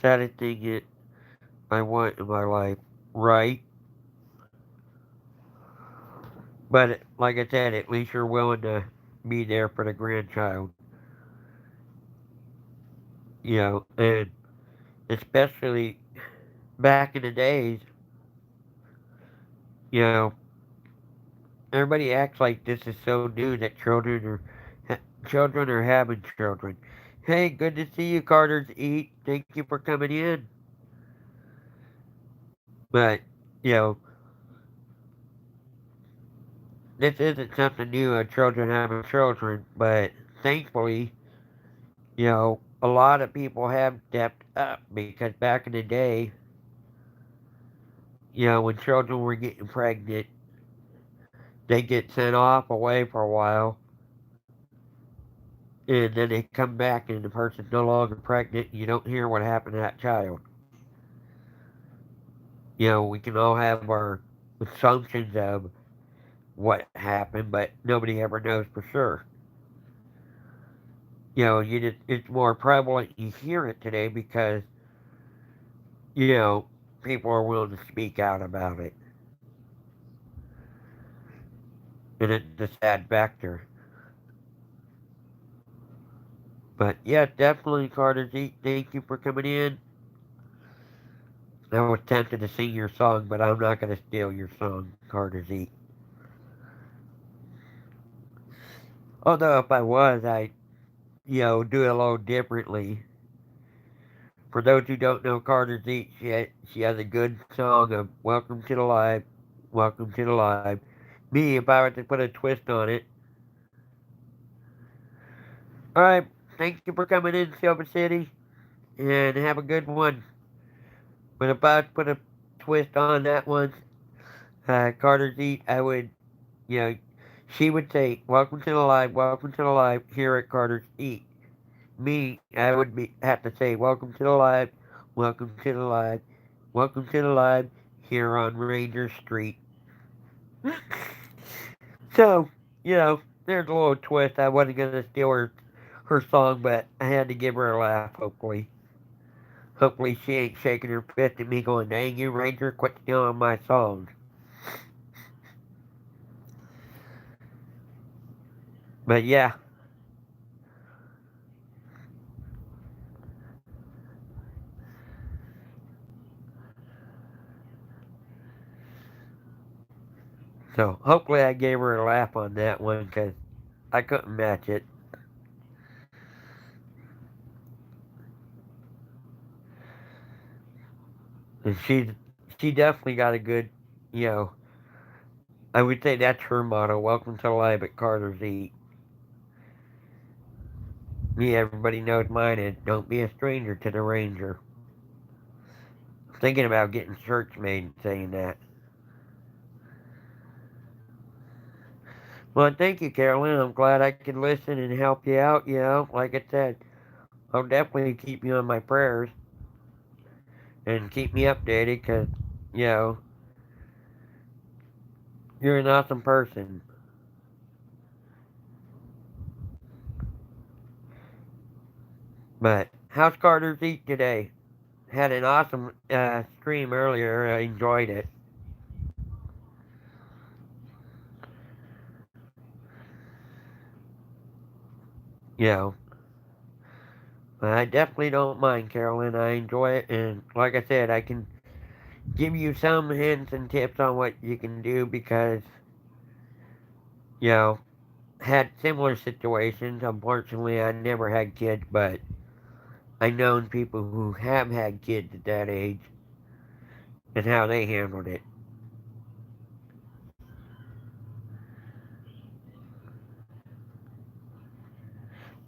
saddest thing that I want in my life. Right? But like I said, at least you're willing to be there for the grandchild. And especially back in the days, you know, everybody acts like this is so new that children are having children. Hey, good to see you, Carter's Eat. Thank you for coming in. But you know, this isn't something new. Children having children, but thankfully, a lot of people have stepped up because back in the day, when children were getting pregnant, they get sent off away for a while, and then they come back and the person's no longer pregnant. And you don't hear what happened to that child. We can all have our assumptions of what happened, but nobody ever knows for sure. it's more prevalent. You hear it today because you know people are willing to speak out about it, and it's a sad factor. But yeah, definitely, Carter Z. Thank you for coming in. I was tempted to sing your song, but I'm not going to steal your song, Carter Z. Although if I was, I do it a little differently. For those who don't know Carter Z, she has a good song of "Welcome to the Live, Welcome to the Live." Me, if I were to put a twist on it. All right, thank you for coming in, Silver City, and have a good one. But if I put a twist on that one, Carter Z, I would, you know, she would say, "Welcome to the live, welcome to the live." Here at Carter's Eat. Me, I would have to say, "Welcome to the live, welcome to the live, welcome to the live." Here on Ranger Street. So, there's a little twist. I wasn't gonna steal her song, but I had to give her a laugh. Hopefully she ain't shaking her fist at me, going, "Dang you, Ranger, quit stealing my songs." But yeah, so hopefully I gave her a laugh on that one because I couldn't match it. And she definitely got a good, you know, I would say that's her motto. Welcome to life at Carter's Eat. Me, everybody knows mine is don't be a stranger to the Ranger. Thinking about getting shirts made saying that. Well, thank you, Carolyn. I'm glad I could listen and help you out. Like I said, I'll definitely keep you on my prayers and keep me updated because, you know, you're an awesome person. But how's Carter's Eat today? Had an awesome stream earlier. I enjoyed it. You know, I definitely don't mind, Carolyn. I enjoy it, and like I said, I can give you some hints and tips on what you can do because, you know, had similar situations. Unfortunately, I never had kids, but I known people who have had kids at that age and how they handled it.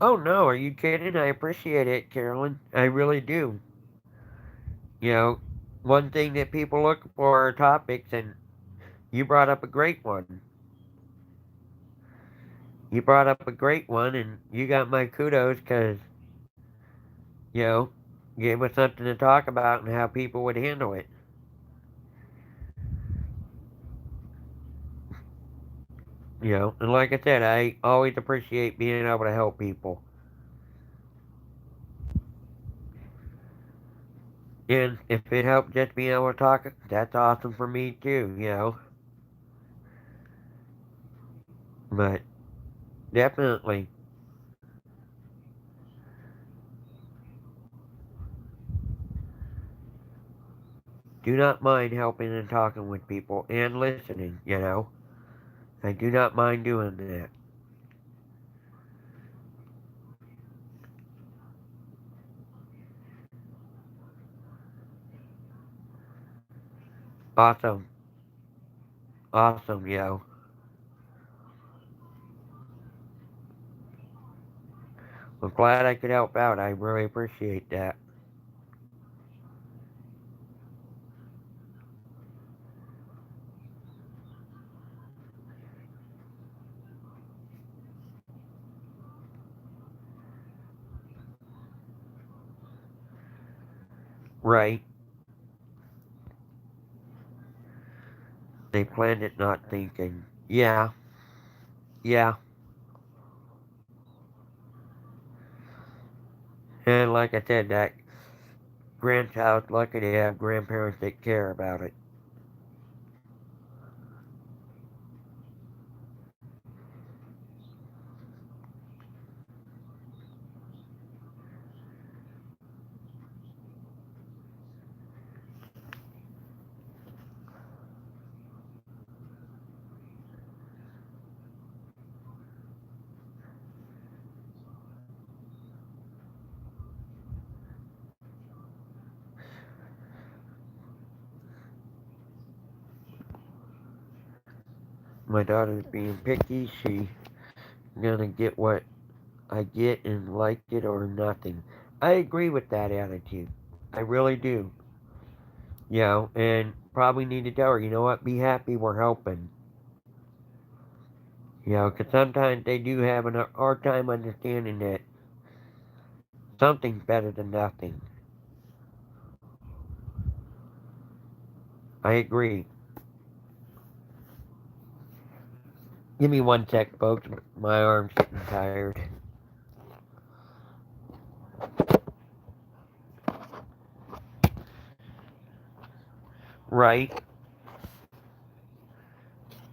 Oh no, are you kidding? I appreciate it, Carolyn. I really do. You know, one thing that people look for are topics, and you brought up a great one. You brought up a great one, and you got my kudos because, you know, gave us something to talk about and how people would handle it. And like I said, I always appreciate being able to help people. And if it helped just being able to talk, that's awesome for me too. But definitely, do not mind helping and talking with people and listening. I do not mind doing that. Awesome. Awesome. I'm glad I could help out. I really appreciate that. Right. They planned it not thinking. Yeah. Yeah. And like I said, that grandchild's lucky to have grandparents that care about it. My daughter's being picky. She gonna get what I get and like it or nothing. I agree with that attitude. I really do. And probably need to tell her, you know what, be happy we're helping. Because sometimes they do have a hard time understanding that something's better than nothing. I agree. Give me one sec, folks. My arm's getting tired. Right,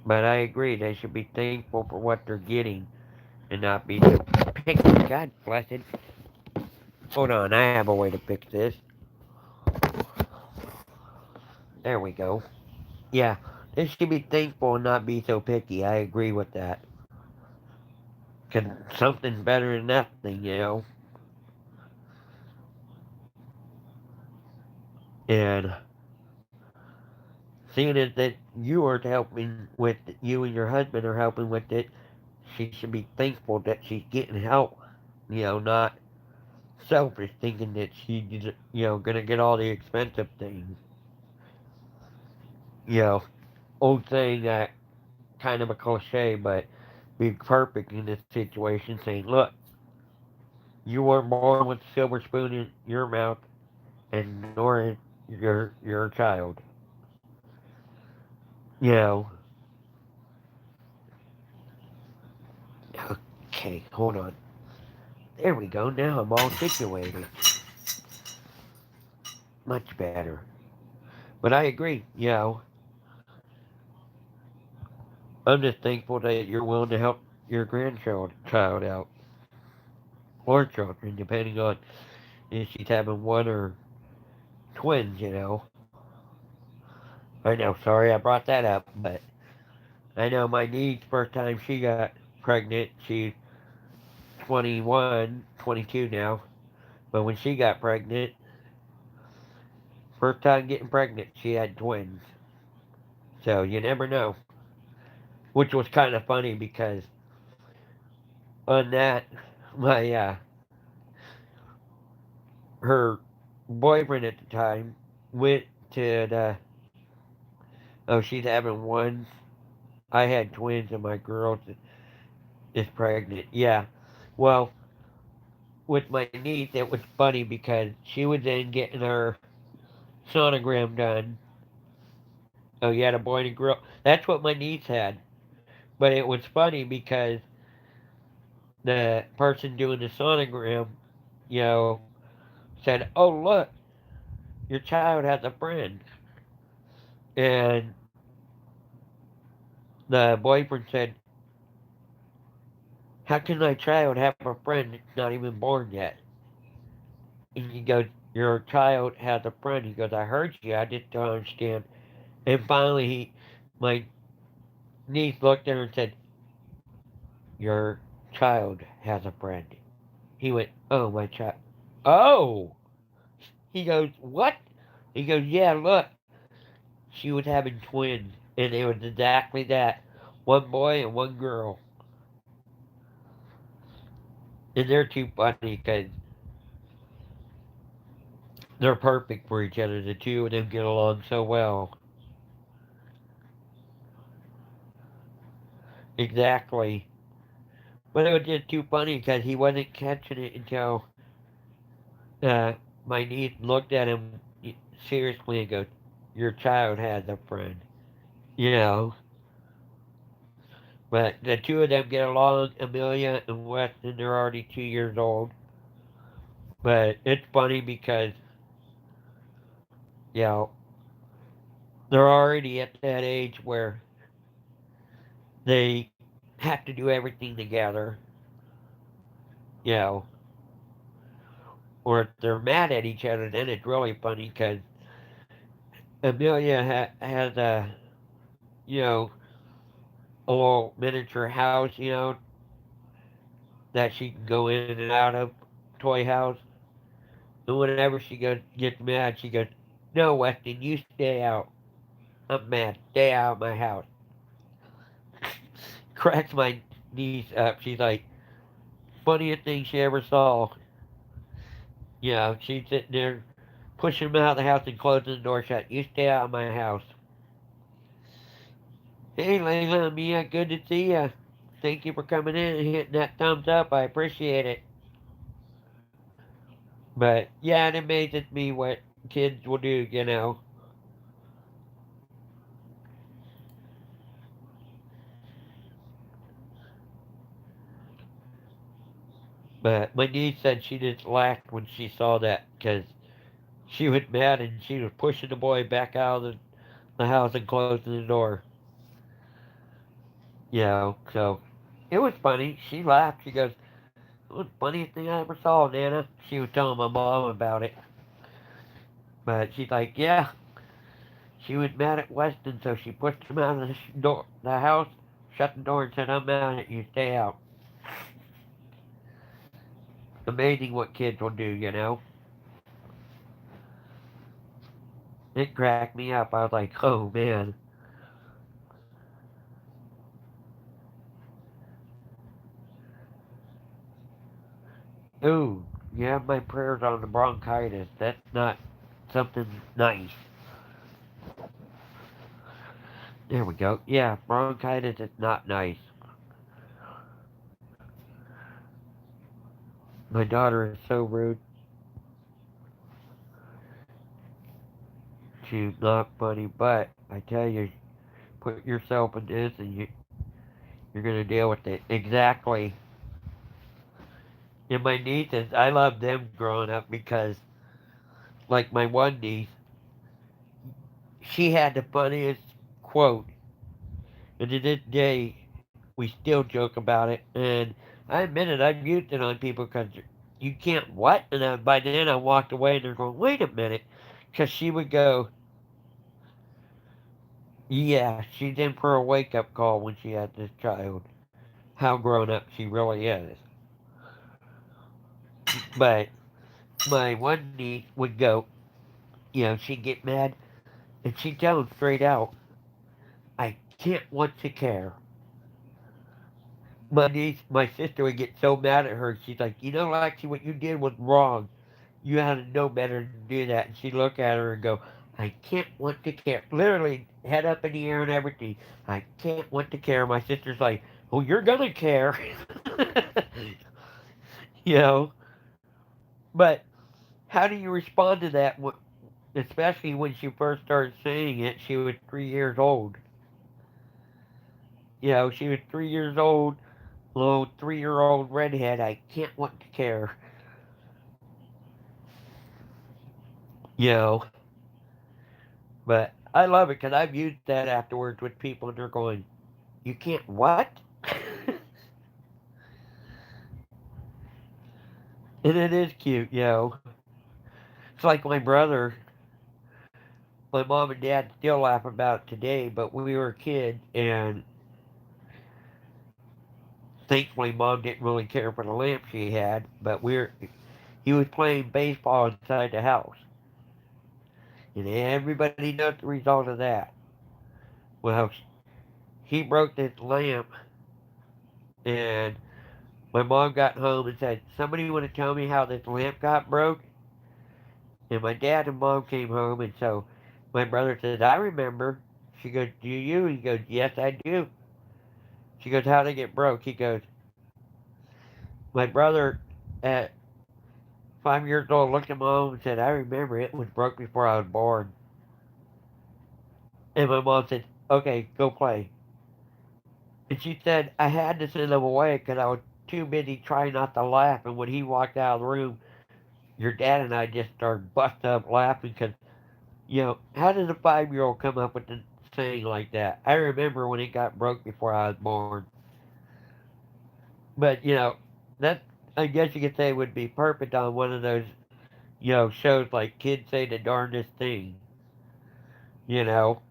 but I agree. They should be thankful for what they're getting and not be so picky. God bless it. Hold on, I have a way to fix this. There we go. Yeah, they should be thankful and not be so picky. I agree with that. Cause something's better than nothing. And seeing as that you are helping with you and your husband are helping with it, she should be thankful that she's getting help. Not selfish thinking that she's gonna get all the expensive things. You know, old saying that kind of a cliche, but be perfect in this situation, saying, look, you weren't born with a silver spoon in your mouth, and nor is your child. You know. Okay, hold on. There we go. Now I'm all situated. Much better. But I agree. I'm just thankful that you're willing to help your grandchild out, or children, depending on if she's having one or twins. I know. Sorry, I brought that up, but I know my niece, first time she got pregnant, she's 21, 22 now. But when she got pregnant, first time getting pregnant, she had twins. So you never know. Which was kind of funny because on that, my her boyfriend at the time went to the. Oh, she's having one. I had twins, and my girl is pregnant. Yeah. Well, with my niece, it was funny because she was in getting her sonogram done. Oh, you had a boy and a girl. That's what my niece had. But it was funny because the person doing the sonogram, you know, said, "Oh, look, your child has a friend." And the boyfriend said, "How can my child have a friend that's not even born yet?" And he goes, "Your child has a friend." He goes, "I heard you. I just don't understand." And finally, my niece looked at her and said, "Your child has a friend." He went, "Oh, my child." Oh! He goes, "What?" He goes, "Yeah, look. She was having twins. And it was exactly that. One boy and one girl. And they're too funny because they're perfect for each other. The two of them get along so well. Exactly. But it was just too funny because he wasn't catching it until uh, my niece looked at him seriously and goes, "Your child has a friend." You know. But the two of them get along, Amelia and Weston, they're already 2 years old. But it's funny because, you know, they're already at that age where they have to do everything together, you know, or if they're mad at each other, then it's really funny because Amelia has you know, a little miniature house, you know, that she can go in and out of, toy house. And whenever she gets mad, she goes, "No, Weston, you stay out. I'm mad. Stay out of my house." Cracks my niece up. She's like, funniest thing she ever saw. You know, she's sitting there pushing him out of the house and closing the door shut. "You stay out of my house." Hey, Layla, Mia, good to see ya. Thank you for coming in and hitting that thumbs up. I appreciate it. But yeah, it amazes me what kids will do, you know. But my niece said she just laughed when she saw that because she was mad and she was pushing the boy back out of the house and closing the door. You know, so it was funny. She laughed. She goes, "It was the funniest thing I ever saw, Nana." She was telling my mom about it. But she's like, "Yeah, she was mad at Weston, so she pushed him out of the house, shut the door, and said, 'I'm mad at you. Stay out.'" Amazing what kids will do, you know. It cracked me up. I was like, "Oh man." Ooh, you have my prayers on the bronchitis. That's not something nice. There we go. Yeah, bronchitis is not nice. My daughter is so rude. She's not funny, but I tell you, put yourself in this and you're going to deal with it. Exactly. And my nieces, I love them growing up because, like my one niece, she had the funniest quote. And to this day, we still joke about it. And I admit it, I've used it on people because you can't what? And by then I walked away and they're going, "Wait a minute." Because she would go, yeah, she's in for a wake up call when she has this child. How grown up she really is. But my one niece would go, you know, she'd get mad and she'd tell him straight out, "I can't want to care." My sister would get so mad at her. She's like, "You know, Lexi, what you did was wrong. You had to know better than to do that." And she'd look at her and go, "I can't want to care." Literally, head up in the air and everything. "I can't want to care." My sister's like, "Oh, you're gonna care." You know? But how do you respond to that? Especially when she first started saying it, she was 3 years old. You know, she was 3 years old, little 3-year-old redhead. "I can't want to care." You know, but I love it because I've used that afterwards with people and they're going, "You can't what?" And it is cute, you know. It's like my brother, my mom and dad still laugh about it today, but when we were a kid, and thankfully mom didn't really care for the lamp she had, but he was playing baseball inside the house. And everybody knows the result of that. Well, he broke this lamp, and my mom got home and said, "Somebody want to tell me how this lamp got broke?" And my dad and mom came home, and so my brother said, "I remember." She goes, "Do you?" He goes, "Yes, I do." She goes, "How'd it get broke?" He goes, "My brother at 5 years old looked at mom and said, 'I remember it was broke before I was born.'" And my mom said, "Okay, go play." And she said, "I had to send him away because I was too busy trying not to laugh." And when he walked out of the room, your dad and I just started busting up laughing because, how did a 5-year-old come up with a saying like that? I remember when it got broke before I was born. But, that, I guess you could say, would be perfect on one of those, shows like Kids Say the Darndest Thing, you know?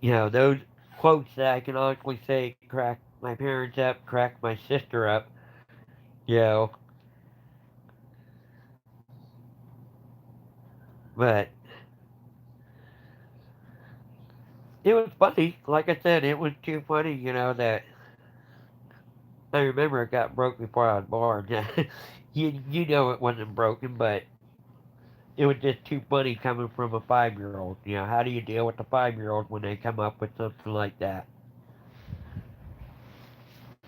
Those quotes that I can honestly say crack my parents up, crack my sister up, you know? But it was funny. Like I said, it was too funny, that I remember it got broke before I was born. You know it wasn't broken, but it was just too funny coming from a 5-year-old. How do you deal with a 5-year-old when they come up with something like that?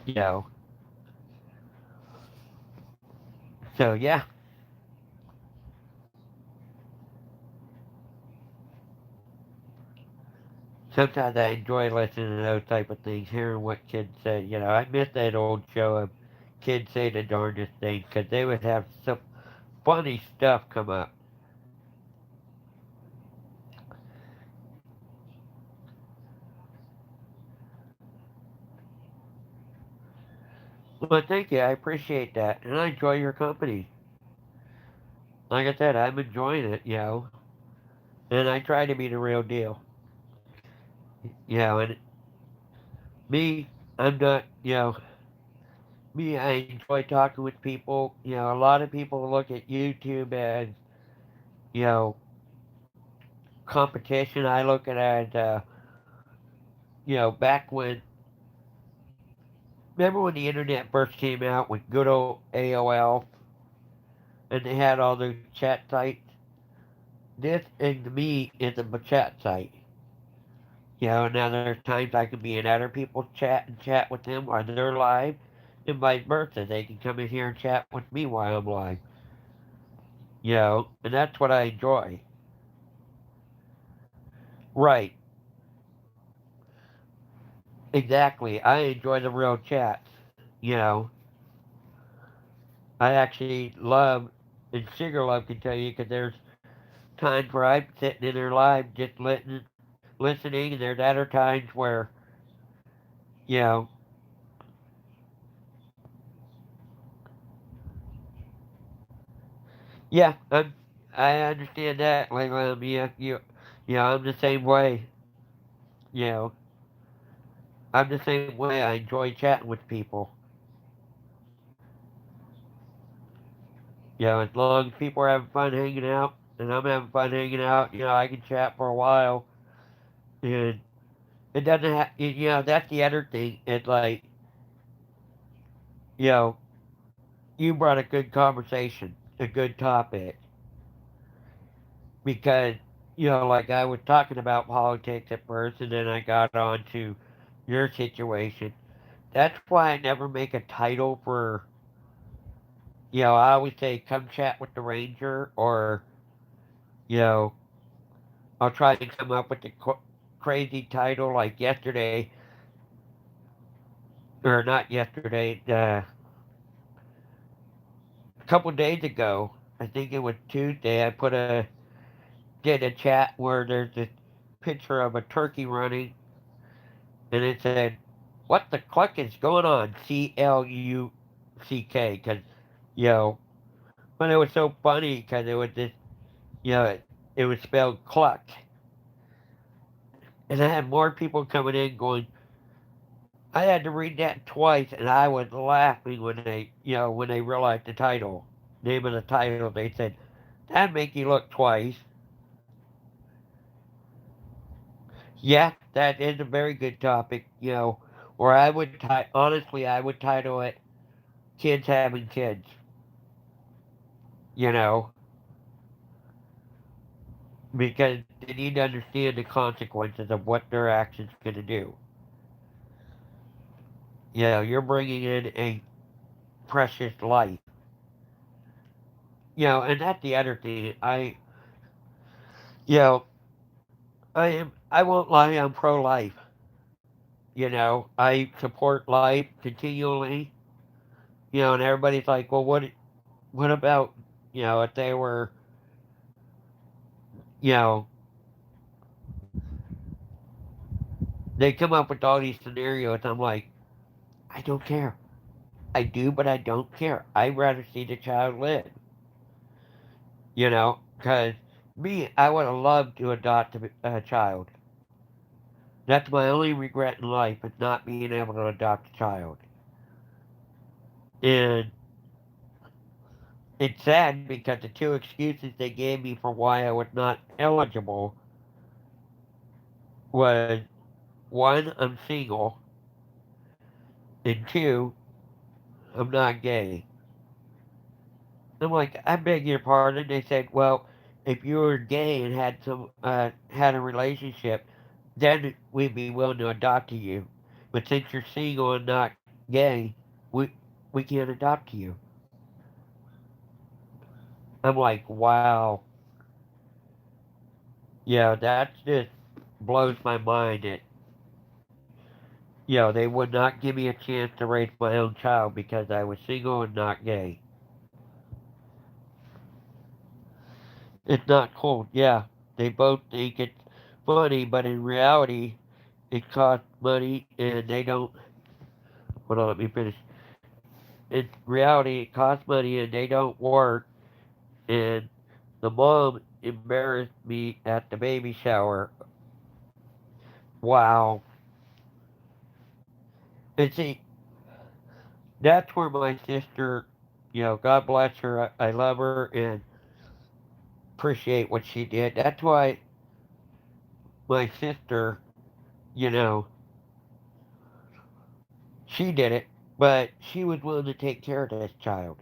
You know. So yeah, sometimes I enjoy listening to those type of things, hearing what kids say. I miss that old show of Kids Say the Darndest Things because they would have some funny stuff come up. Well, thank you. I appreciate that, and I enjoy your company. Like I said, I'm enjoying it, and I try to be the real deal. And me, I'm not, me, I enjoy talking with people. A lot of people look at YouTube as, you know, competition. I look at it as, back when, remember when the internet first came out with good old AOL and they had all those chat sites? This, and to me, is a chat site. Now there's times I can be in other people's chat and chat with them while they're live, and vice versa. They can come in here and chat with me while I'm live. And that's what I enjoy. Right, exactly. I enjoy the real chats. You know, I actually love, and Sugar Love can tell you, because there's times where I'm sitting in there live just listening, and there's other times where, you know, yeah, I understand that, like, I'm the same way. You know, I'm the same way. I enjoy chatting with people. As long as people are having fun hanging out, and I'm having fun hanging out, I can chat for a while. And it doesn't have, that's the other thing. It's like, you know, you brought a good conversation, a good topic, because, like I was talking about politics at first, and then I got on to your situation. That's why I never make a title for, I always say, come chat with the Ranger, or, you know, I'll try and come up with a crazy title like yesterday, or not yesterday, a couple days ago. I think it was Tuesday. I did a chat where there's this picture of a turkey running, and it said, "What the cluck is going on?" CLUCK, because you know, but it was so funny because it was this, it was spelled cluck, and I had more people coming in going, I had to read that twice, and I was laughing when they realized the title, name of the title. They said, "That make you look twice." Yeah, that is a very good topic. Or honestly, I would title it "Kids Having Kids." You know, because they need to understand the consequences of what their actions going to do. You're bringing in a precious life. And that's the other thing. You know, I won't lie, I'm pro life. I support life continually. And everybody's like, well, what about, if they were, you know, they come up with all these scenarios. I'm like, I don't care. I do, but I don't care. I'd rather see the child live, because me, I would have loved to adopt a child. That's my only regret in life is not being able to adopt a child. And it's sad because the two excuses they gave me for why I was not eligible was one, I'm single, and two, I'm not gay. I'm like, I beg your pardon. They said, well, if you were gay and had a relationship, then we'd be willing to adopt you. But since you're single and not gay, we we can't adopt you. I'm like, wow, yeah, that just blows my mind. They would not give me a chance to raise my own child because I was single and not gay. It's not cool. Yeah, they both think it's funny, but in reality, it costs money and they don't. Hold on, let me finish. In reality, it costs money and they don't work. And the mom embarrassed me at the baby shower. Wow. And see, that's where my sister, God bless her. I love her and appreciate what she did. That's why my sister, you know, she did it, but she was willing to take care of this child.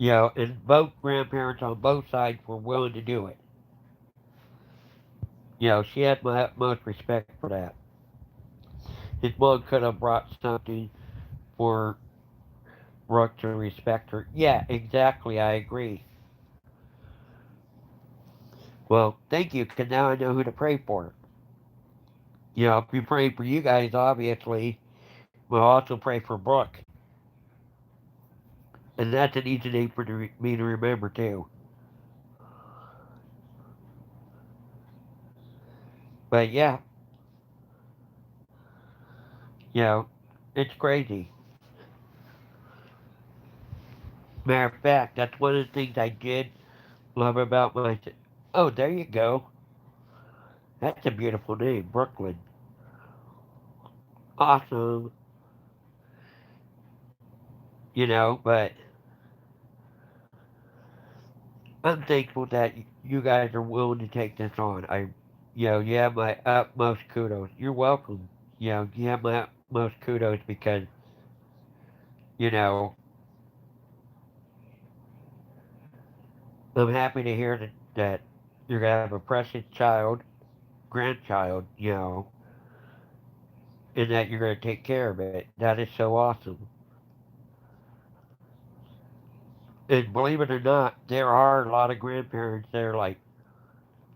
And both grandparents on both sides were willing to do it. She had my utmost respect for that. His mom could have brought something for Rook to respect her. Yeah, exactly. I agree. Well, thank you, because now I know who to pray for. I'll be praying for you guys, obviously. We'll also pray for Brooke. And that's an easy name for me to remember, too. But yeah, you know, it's crazy. Matter of fact, that's one of the things I did love about my. Oh, there you go. That's a beautiful name, Brooklyn. Awesome. But I'm thankful that you guys are willing to take this on. You have my utmost kudos. You're welcome. You have my utmost kudos because, you know, I'm happy to hear that you're going to have a precious child, grandchild, and that you're going to take care of it. That is so awesome. And believe it or not, there are a lot of grandparents that are like,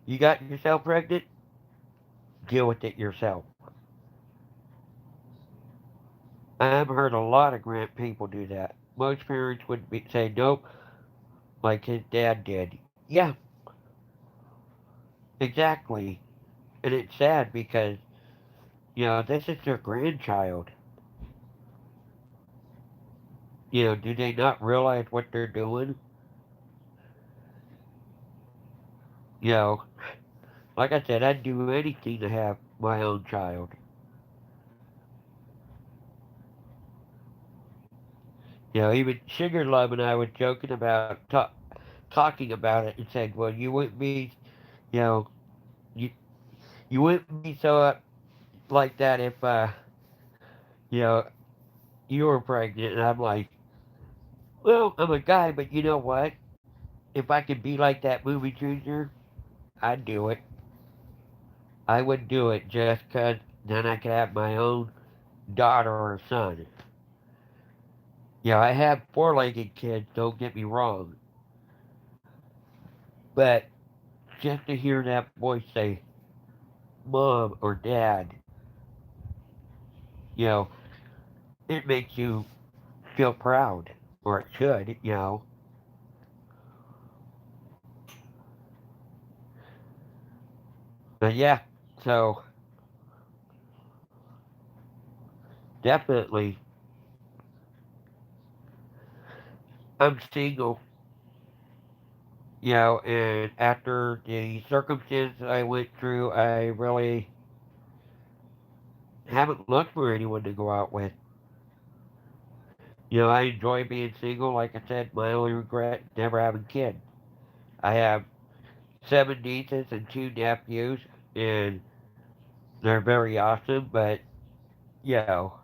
you got yourself pregnant? Deal with it yourself. I've heard a lot of people do that. Most parents would say nope, like his dad did. Yeah, exactly. And it's sad because, this is their grandchild. Do they not realize what they're doing? You know, like I said, I'd do anything to have my own child. Even Sugar Love and I was joking about talking about it and said, well, you wouldn't be, you know, you you wouldn't be so like that if you know you were pregnant. And I'm like, well, I'm a guy, but you know what? If I could be like that movie Junior, I'd do it. I would do it just 'cause then I could have my own daughter or son. I have four-legged kids. Don't get me wrong, but just to hear that voice say "mom" or "dad," you know, it makes you feel proud, or it should, you know. But yeah, so definitely, I'm single, you know, and after the circumstances I went through, I really haven't looked for anyone to go out with. You know, I enjoy being single. Like I said, my only regret never having kids. I have 7 nieces and 2 nephews, and they're very awesome. But you know,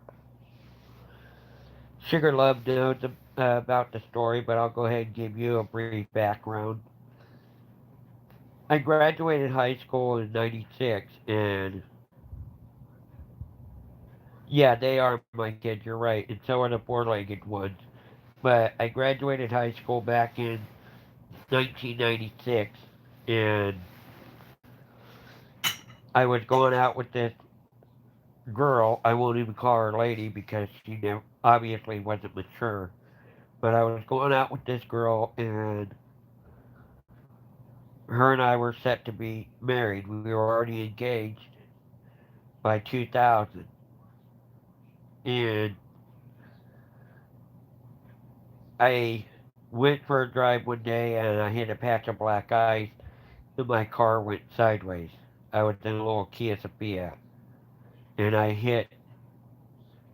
Sugar Love knows about the story, but I'll go ahead and give you a brief background. I graduated high school in '96, and yeah, they are my kids. You're right, and so are the four-legged ones. But I graduated high school back in 1996, and I was going out with this girl. I won't even call her lady because she never, obviously wasn't mature. But I was going out with this girl, and her and I were set to be married. We were already engaged by 2000. And I went for a drive one day, and I hit a patch of black ice, and my car went sideways. I was in a little Kia Sophia, and I hit.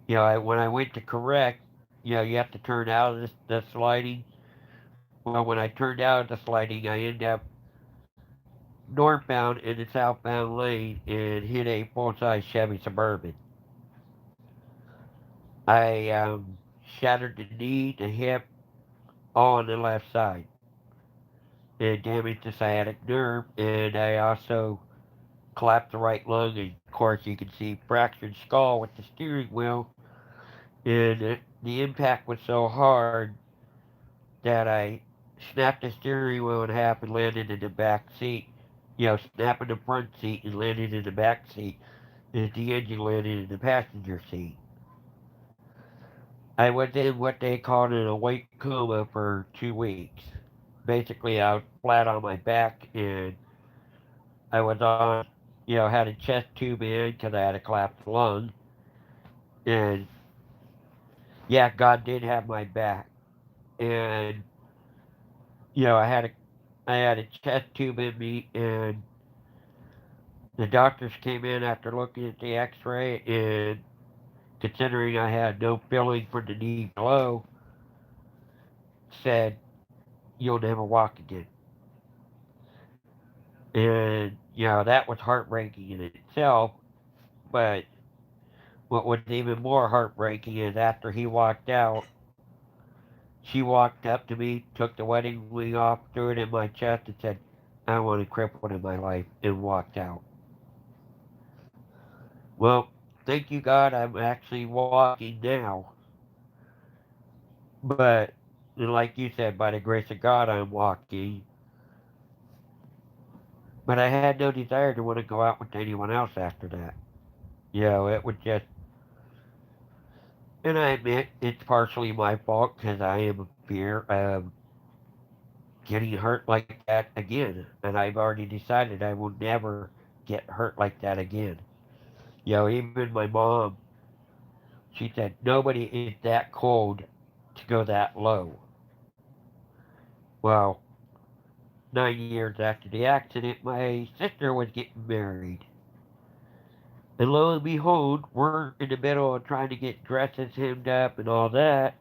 When I went to correct, you have to turn out of the sliding. Well, when I turned out of the sliding, I ended up northbound in the southbound lane and hit a full-size Chevy Suburban. I shattered the knee, the hip, all on the left side, and damaged the sciatic nerve, and I also collapsed the right lung, and of course you can see fractured skull with the steering wheel, and the impact was so hard that I snapped the steering wheel in half and landed in the back seat. Snapping the front seat and landed in the back seat, and the engine landed in the passenger seat. I was in what they called an awake coma for 2 weeks. Basically, I was flat on my back, and I was on, had a chest tube in because I had a collapsed lung. And yeah, God did have my back. And I had a chest tube in me, and the doctors came in after looking at the X-ray, and considering I had no filling for the knee below, said you'll never walk again. And that was heartbreaking in itself. But what was even more heartbreaking is after he walked out, she walked up to me, took the wedding ring off, threw it in my chest, and said, "I want to cripple in my life," and walked out. Well, thank you, God, I'm actually walking now. But like you said, by the grace of God, I'm walking. But I had no desire to want to go out with anyone else after that. It would just, and I admit it's partially my fault because I am in fear of getting hurt like that again. And I've already decided I will never get hurt like that again. Even my mom, she said, nobody is that cold to go that low. Well, 9 years after the accident, my sister was getting married. And lo and behold, we're in the middle of trying to get dresses hemmed up and all that.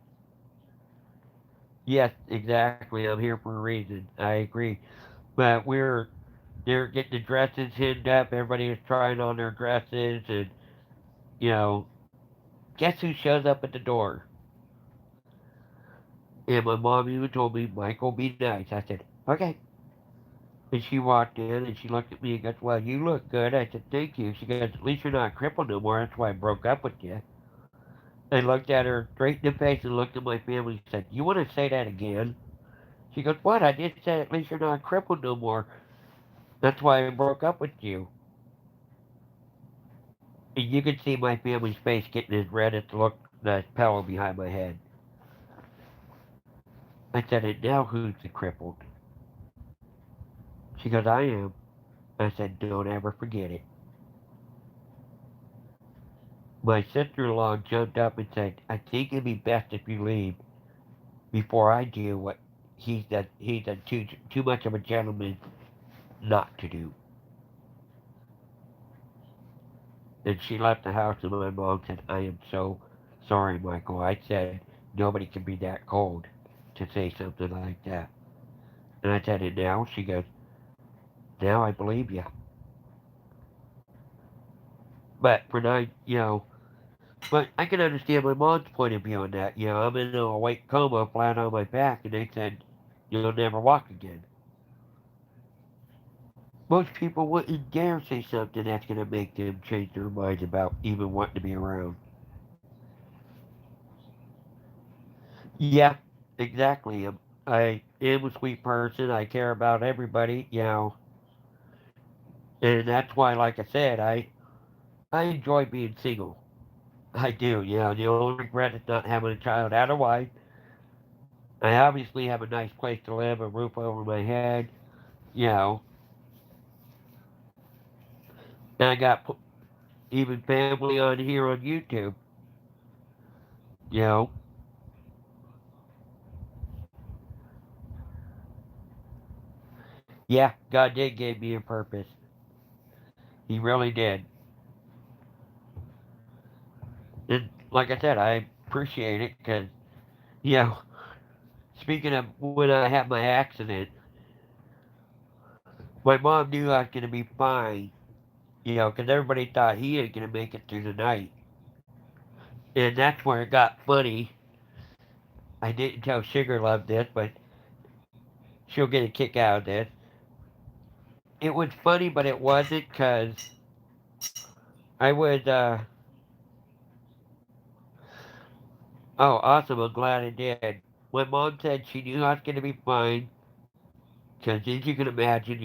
Yes, exactly. I'm here for a reason. I agree. But they're getting the dresses hemmed up. Everybody was trying on their dresses, and you know, guess who shows up at the door? And my mom even told me, "Michael, be nice." I said, "Okay." And she walked in and she looked at me and goes, "Well, you look good." I said, "Thank you." She goes, "At least you're not crippled no more. That's why I broke up with you." I looked at her straight in the face and looked at my family and said, "You want to say that again?" She goes, "What? I just said at least you're not crippled no more. That's why I broke up with you." And you could see my family's face getting as red as the pillow behind my head. I said, and now who's the crippled? She goes, I am. I said, don't ever forget it. My sister-in-law jumped up and said, I think it'd be best if you leave before I do what he's a too much of a gentleman not to do. And she left the house, and my mom said, I am so sorry, Michael. I said, nobody can be that cold to say something like that. And I said, and now? She goes, now I believe you. But for nine, but I can understand my mom's point of view on that. I'm in a awake coma flat on my back, and they said, you'll never walk again. Most people wouldn't dare say something that's going to make them change their minds about even wanting to be around. Yeah, exactly. I am a sweet person. I care about everybody. And that's why, like I said, I enjoy being single. I do. The only regret is not having a child. Otherwise, I obviously have a nice place to live, a roof over my head. You know, and I got even family on here on YouTube. You know, yeah, God did give me a purpose. He really did. And like I said, I appreciate it because, you know, speaking of when I had my accident, my mom knew I was going to be fine, because everybody thought he ain't going to make it through the night. And that's where it got funny. I didn't tell Sugar Love this, but she'll get a kick out of this. It was funny, but it wasn't because I was, oh, awesome, I'm glad I did. My mom said she knew I was going to be fine, because as you can imagine,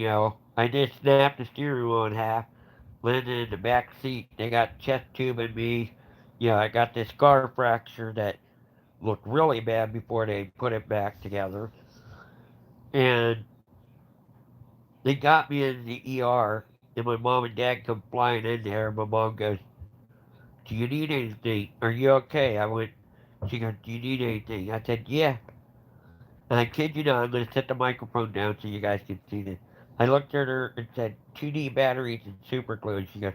I just snapped the steering wheel in half, landed in the back seat. They got chest tubing me. I got this scar fracture that looked really bad before they put it back together. And they got me in the ER, and my mom and dad come flying in there. My mom goes, do you need anything? Are you okay? She goes, do you need anything? I said, yeah. And I kid you not, I'm going to set the microphone down so you guys can see this. I looked at her and said, 2D batteries and super glue. And she goes,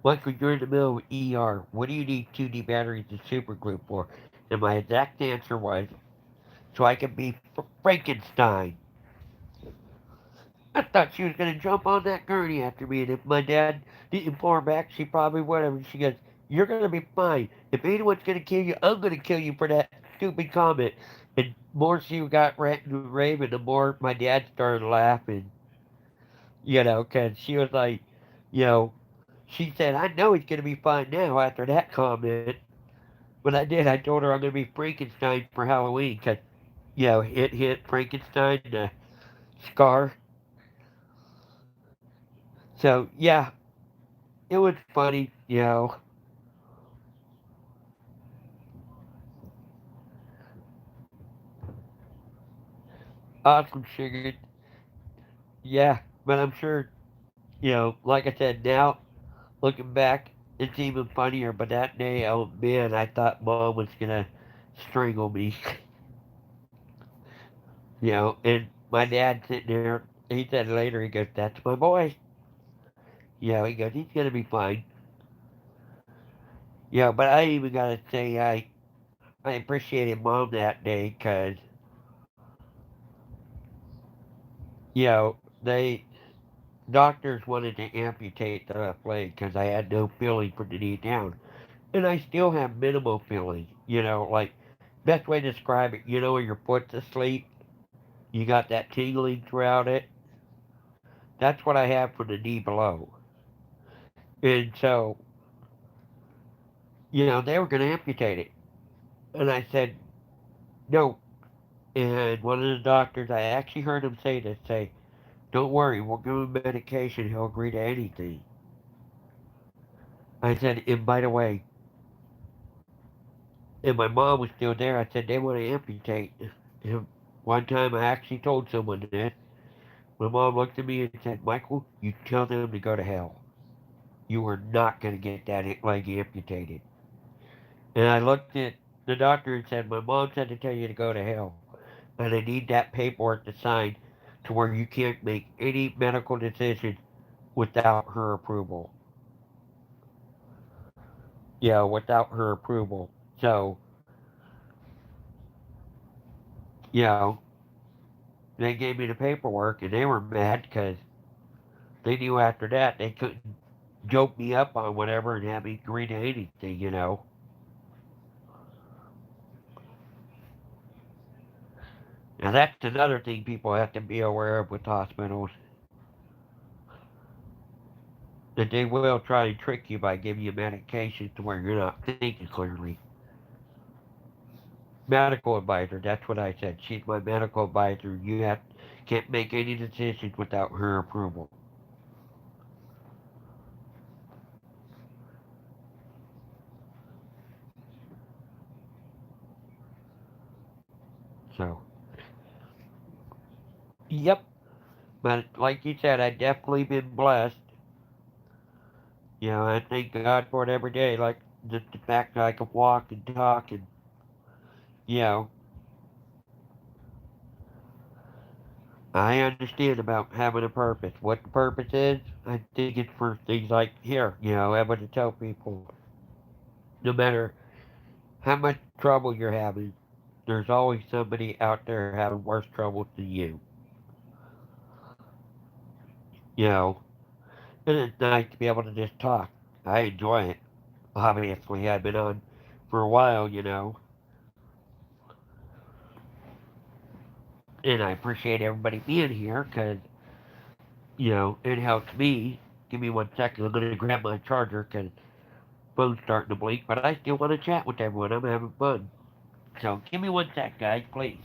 Michael, you're in the middle of ER. What do you need 2D batteries and super glue for? And my exact answer was, so I can be Frankenstein. I thought she was going to jump on that gurney after me, and if my dad didn't pull her back, she probably would have. And she goes, you're going to be fine. If anyone's going to kill you, I'm going to kill you for that stupid comment. And more she got ranting and raving, the more my dad started laughing, because she was like, you know, she said, I know he's going to be fine now after that comment. But I did. I told her I'm going to be Frankenstein for Halloween because, hit Frankenstein, the scar. So, yeah, it was funny. Awesome sugar. Yeah, but I'm sure, like I said, now looking back, it's even funnier. But that day, oh man, I thought mom was going to strangle me. And my dad sitting there, he said later, he goes, that's my boy. He goes, he's going to be fine. But I even got to say, I appreciated mom that day because, they doctors wanted to amputate the left leg because I had no feeling for the knee down. And I still have minimal feeling, like, best way to describe it, when your foot's asleep, you got that tingling throughout it. That's what I have for the knee below. And so, they were going to amputate it. And I said, no. And one of the doctors, I actually heard him say this, say, don't worry, we'll give him medication, he'll agree to anything. I said, and by the way, and my mom was still there, I said, they want to amputate. And one time I actually told someone this. My mom looked at me and said, Michael, you tell them to go to hell. You are not going to get that leg amputated. And I looked at the doctor and said, my mom said to tell you to go to hell. And I need that paperwork to sign to where you can't make any medical decision without her approval. Yeah, without her approval. So, you know, they gave me the paperwork and they were mad because they knew after that they couldn't joke me up on whatever and have me agree to anything, you know. Now that's another thing people have to be aware of with hospitals, that they will try and trick you by giving you medication to where you're not thinking clearly. Medical advisor, that's what I said. She's my medical advisor. You have can't make any decisions without her approval. So, yep. But like you said, I've definitely been blessed. You know, I thank God for it every day. Like just the fact that I can walk and talk and, you know, I understand about having a purpose. What the purpose is, I think it's for things like here, you know, able to tell people no matter how much trouble you're having, there's always somebody out there having worse trouble than you. You know, and it's nice to be able to just talk. I enjoy it. Obviously, I've been on for a while, you know, and I appreciate everybody being here because, you know, it helps me. Give me 1 second. I'm going to grab my charger because phone's starting to blink, but I still want to chat with everyone. I'm having fun. So give me 1 sec, guys, please.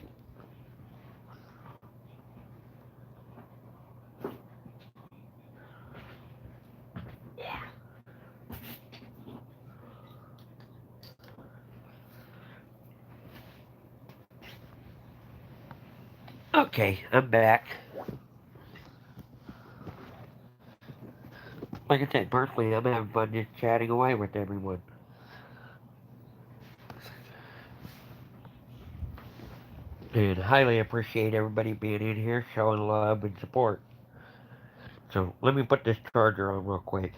Okay, I'm back. Like I said, personally, I'm having fun just chatting away with everyone. And highly appreciate everybody being in here, showing love and support. So let me put this charger on real quick.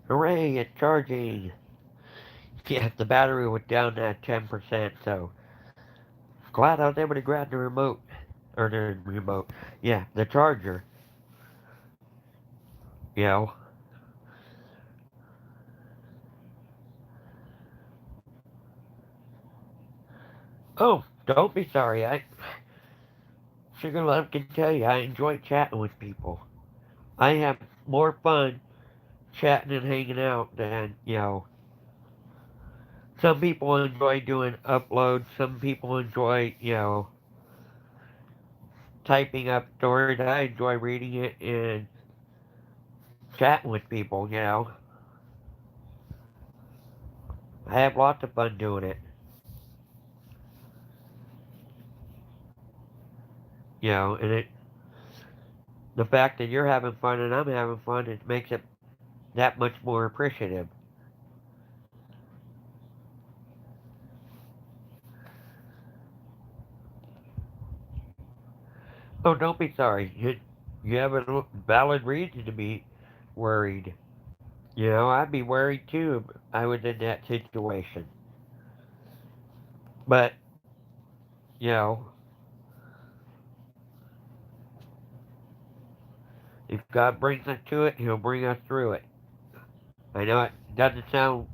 Hooray, it's charging! Yeah, the battery was down at 10%, so glad I was able to grab the remote. Or the remote. Yeah, the charger. You know. Oh, don't be sorry. Sugar Love can tell you, I enjoy chatting with people. I have more fun chatting and hanging out than, you know, some people enjoy doing uploads. Some people enjoy, you know, typing up stories. I enjoy reading it and chatting with people, you know. I have lots of fun doing it. You know, and the fact that you're having fun and I'm having fun, it makes it that much more appreciative. Oh, don't be sorry. You have a valid reason to be worried. You know, I'd be worried too if I was in that situation. But, you know, if God brings us to it, He'll bring us through it. I know it doesn't sound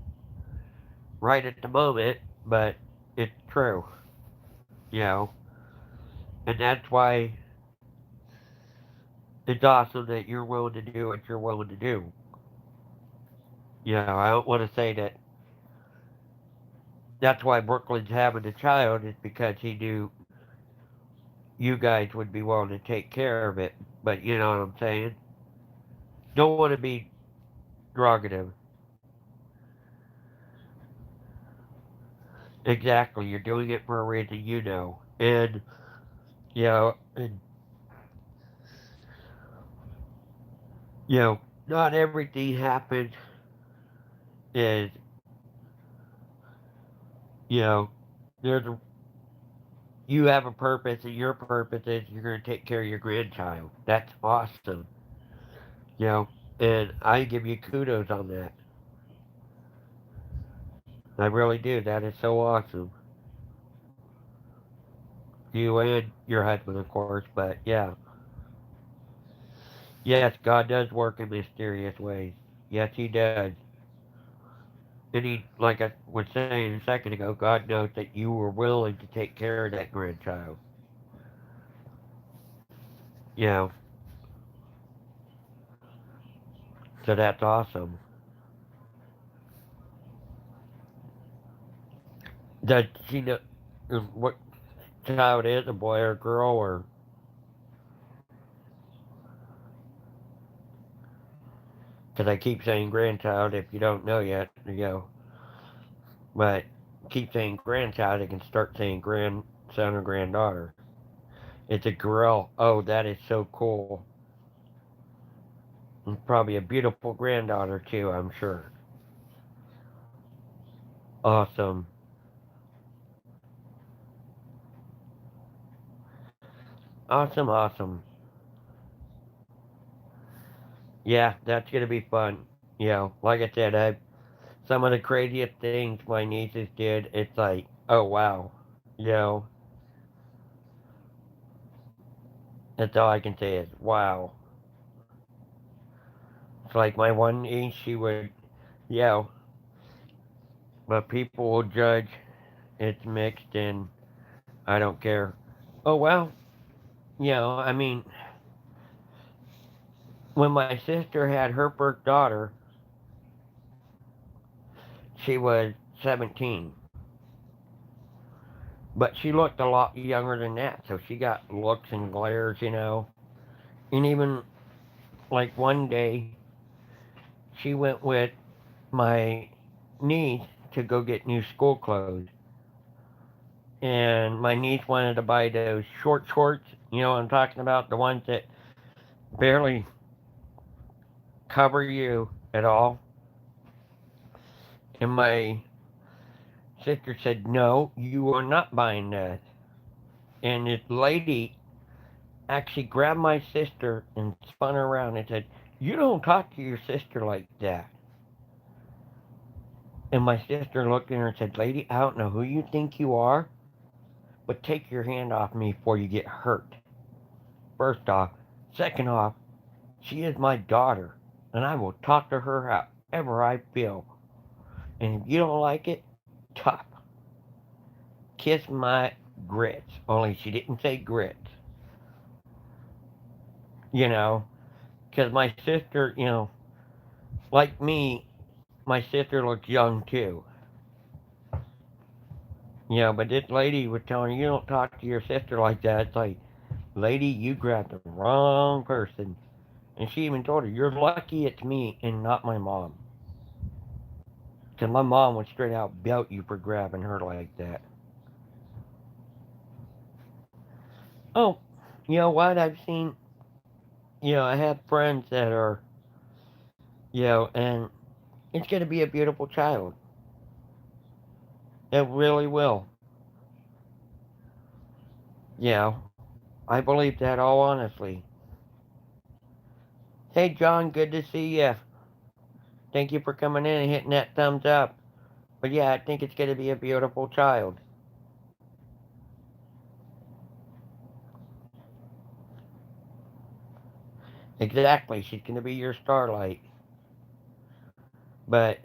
right at the moment, but it's true. You know, and that's why it's awesome that you're willing to do what you're willing to do. You know, I don't want to say that that's why Brooklyn's having a child is because he knew you guys would be willing to take care of it. But you know what I'm saying? Don't want to be derogative. Exactly. You're doing it for a reason, you know. And, you know, not everything happens is, you know, there's a, you have a purpose, and your purpose is you're going to take care of your grandchild. That's awesome. You know, and I give you kudos on that. I really do. That is so awesome. You and your husband, of course, but yeah. Yes, God does work in mysterious ways. Yes, He does. And He, like I was saying a second ago, God knows that you were willing to take care of that grandchild. You know, so that's awesome. Does she know what child is, a boy or a girl, or because I keep saying grandchild if you don't know yet, you know, but keep saying grandchild, I can start saying grandson or granddaughter. It's a girl. Oh, that is so cool. And probably a beautiful granddaughter too, I'm sure. Awesome. Awesome, awesome. Yeah, that's gonna be fun. You know, like I said, some of the craziest things my nieces did, it's like, oh wow. You know, that's all I can say is wow. It's like my one niece, she would, you know, but people will judge. It's mixed, and I don't care. Oh well, you know, I mean, when my sister had her first daughter, she was 17, but she looked a lot younger than that. So she got looks and glares, you know. And even like one day, she went with my niece to go get new school clothes, and my niece wanted to buy those short shorts. You know what I'm talking about? The ones that barely cover you at all. And my sister said, "No, you are not buying that." And this lady actually grabbed my sister and spun her around and said, "You don't talk to your sister like that." And my sister looked at her and said, "Lady, I don't know who you think you are, but take your hand off me before you get hurt. First off. Second off, she is my daughter, and I will talk to her however I feel. And if you don't like it, tough. Kiss my grits." Only she didn't say grits, you know, because my sister, you know, like me, my sister looks young too. You know, but this lady was telling her, "You don't talk to your sister like that." It's like, lady, you grabbed the wrong person. And she even told her, "You're lucky it's me and not my mom. Because my mom would straight out belt you for grabbing her like that." Oh, you know what? I've seen, you know, I have friends that are, you know, and it's going to be a beautiful child. It really will. You know, I believe that all honestly. Hey, John, good to see you. Thank you for coming in and hitting that thumbs up. But yeah, I think it's going to be a beautiful child. Exactly. She's going to be your starlight. But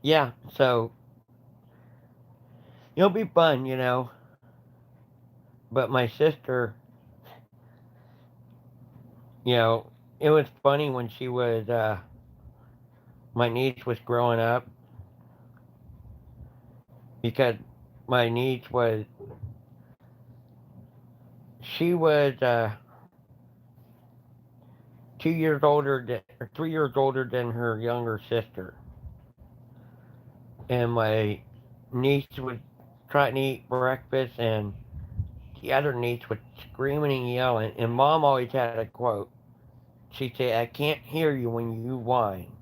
yeah, so it'll be fun, you know. But my sister, you know, it was funny when my niece was growing up, because my niece was, She was 2 years older, or 3 years older than her younger sister, and my niece was trying to eat breakfast, and the other niece was screaming and yelling. And mom always had a quote. She'd say, "I can't hear you when you whine."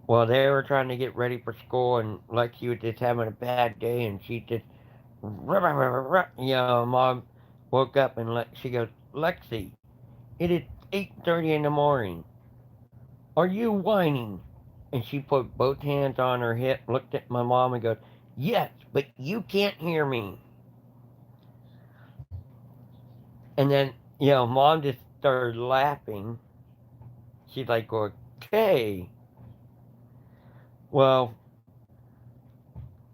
Well, they were trying to get ready for school, and Lexi was just having a bad day, and she just, mom woke up and she goes, "Lexi, it is 8:30 in the morning. Are you whining?" And she put both hands on her hip, looked at my mom, and goes, "Yes, but you can't hear me." And then, mom just started laughing. She's like, "Okay." Well,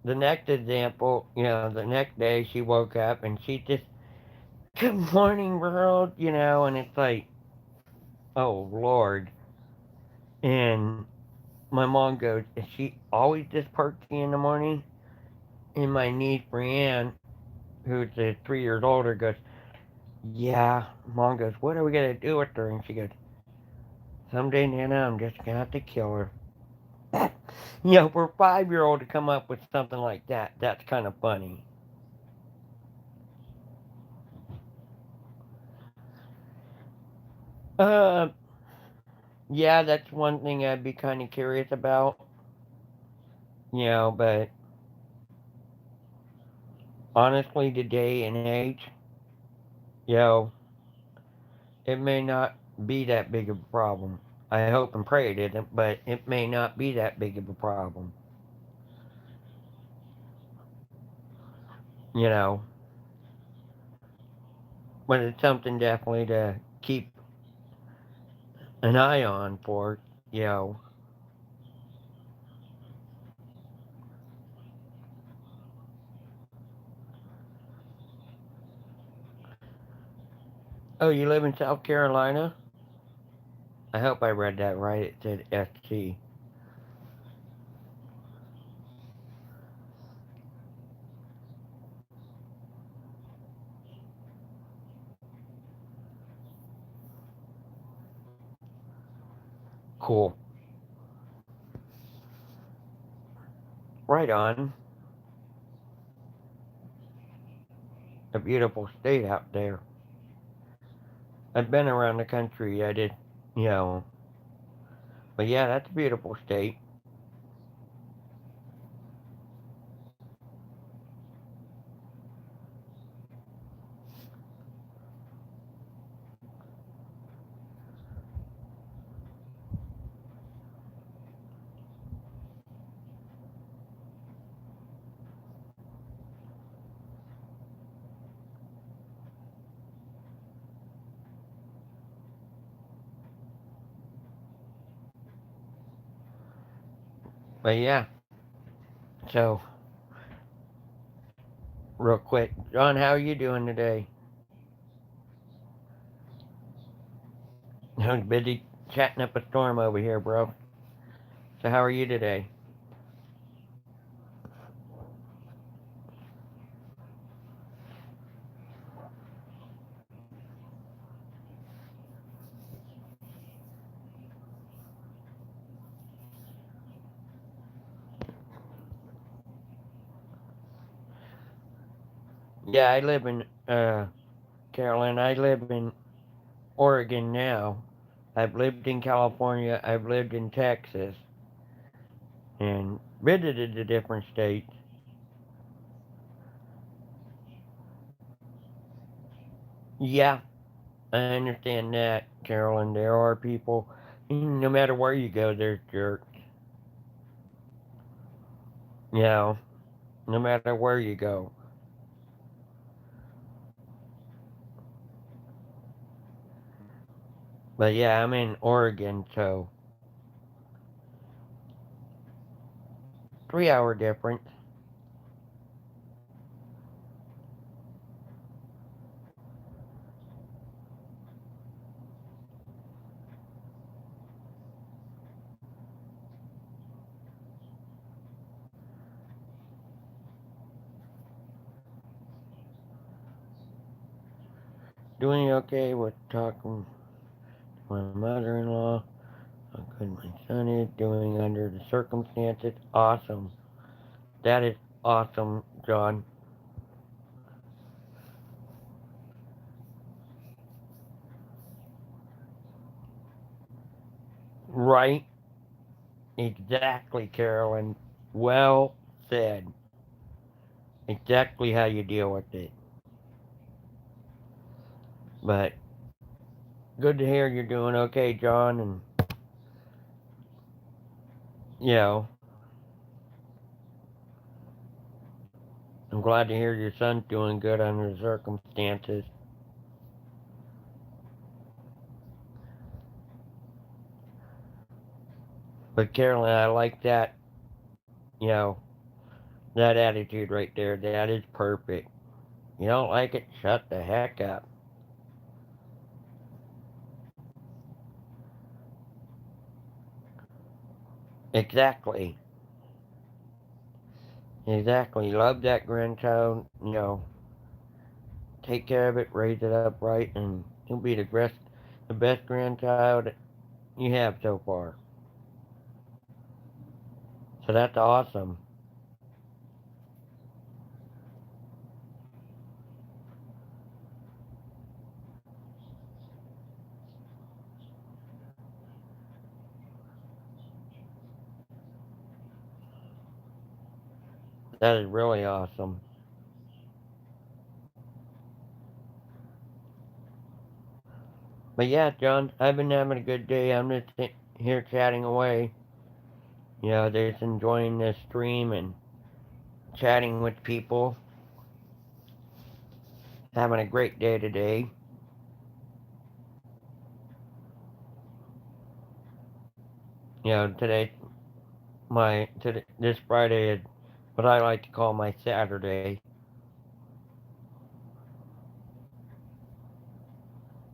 the next example, the next day she woke up and she just, "Good morning, world," and it's like, oh, Lord. And my mom goes, "Is she always this perky in the morning?" And my niece, Brianne, who's 3 years older, goes, "Yeah." Mom goes, "What are we going to do with her?" And she goes, "Someday, Nana, I'm just going to have to kill her." For a 5-year-old to come up with something like that, that's kind of funny. Uh, yeah, that's one thing I'd be kind of curious about, but honestly, the day and age, you know, it may not be that big of a problem. I hope and pray it isn't, but it may not be that big of a problem, you know. But it's something definitely to keep an eye on for, you know. Oh, you live in South Carolina? I hope I read that right. It said ST. Cool. Right on. A beautiful state out there. I've been around the country. I did, you know. But yeah, that's a beautiful state. But yeah, so real quick, John, how are you doing today? I was busy chatting up a storm over here, bro. So how are you today? Yeah, I live in Carolina. I live in Oregon now. I've lived in California. I've lived in Texas and visited the different states. Yeah, I understand that, Carolyn. There are people, no matter where you go, there's jerks. You know, no matter where you go. But yeah, I'm in Oregon, so 3 hour difference. Doing okay with talking to my mother-in-law. How good my son is doing under the circumstances. Awesome. That is awesome, John. Right? Exactly, Carolyn. Well said. Exactly how you deal with it. But good to hear you're doing okay, John. And, you know, I'm glad to hear your son's doing good under the circumstances. But, Carolyn, I like that, you know, that attitude right there. That is perfect. You don't like it? Shut the heck up. Exactly. Exactly. Love that grandchild, you know, take care of it, raise it up right, and he'll be the best grandchild you have so far. So that's awesome. That is really awesome. But yeah, John, I've been having a good day. I'm just here chatting away. You know, just enjoying this stream and chatting with people. Having a great day today. You know, this Friday is what I like to call my Saturday.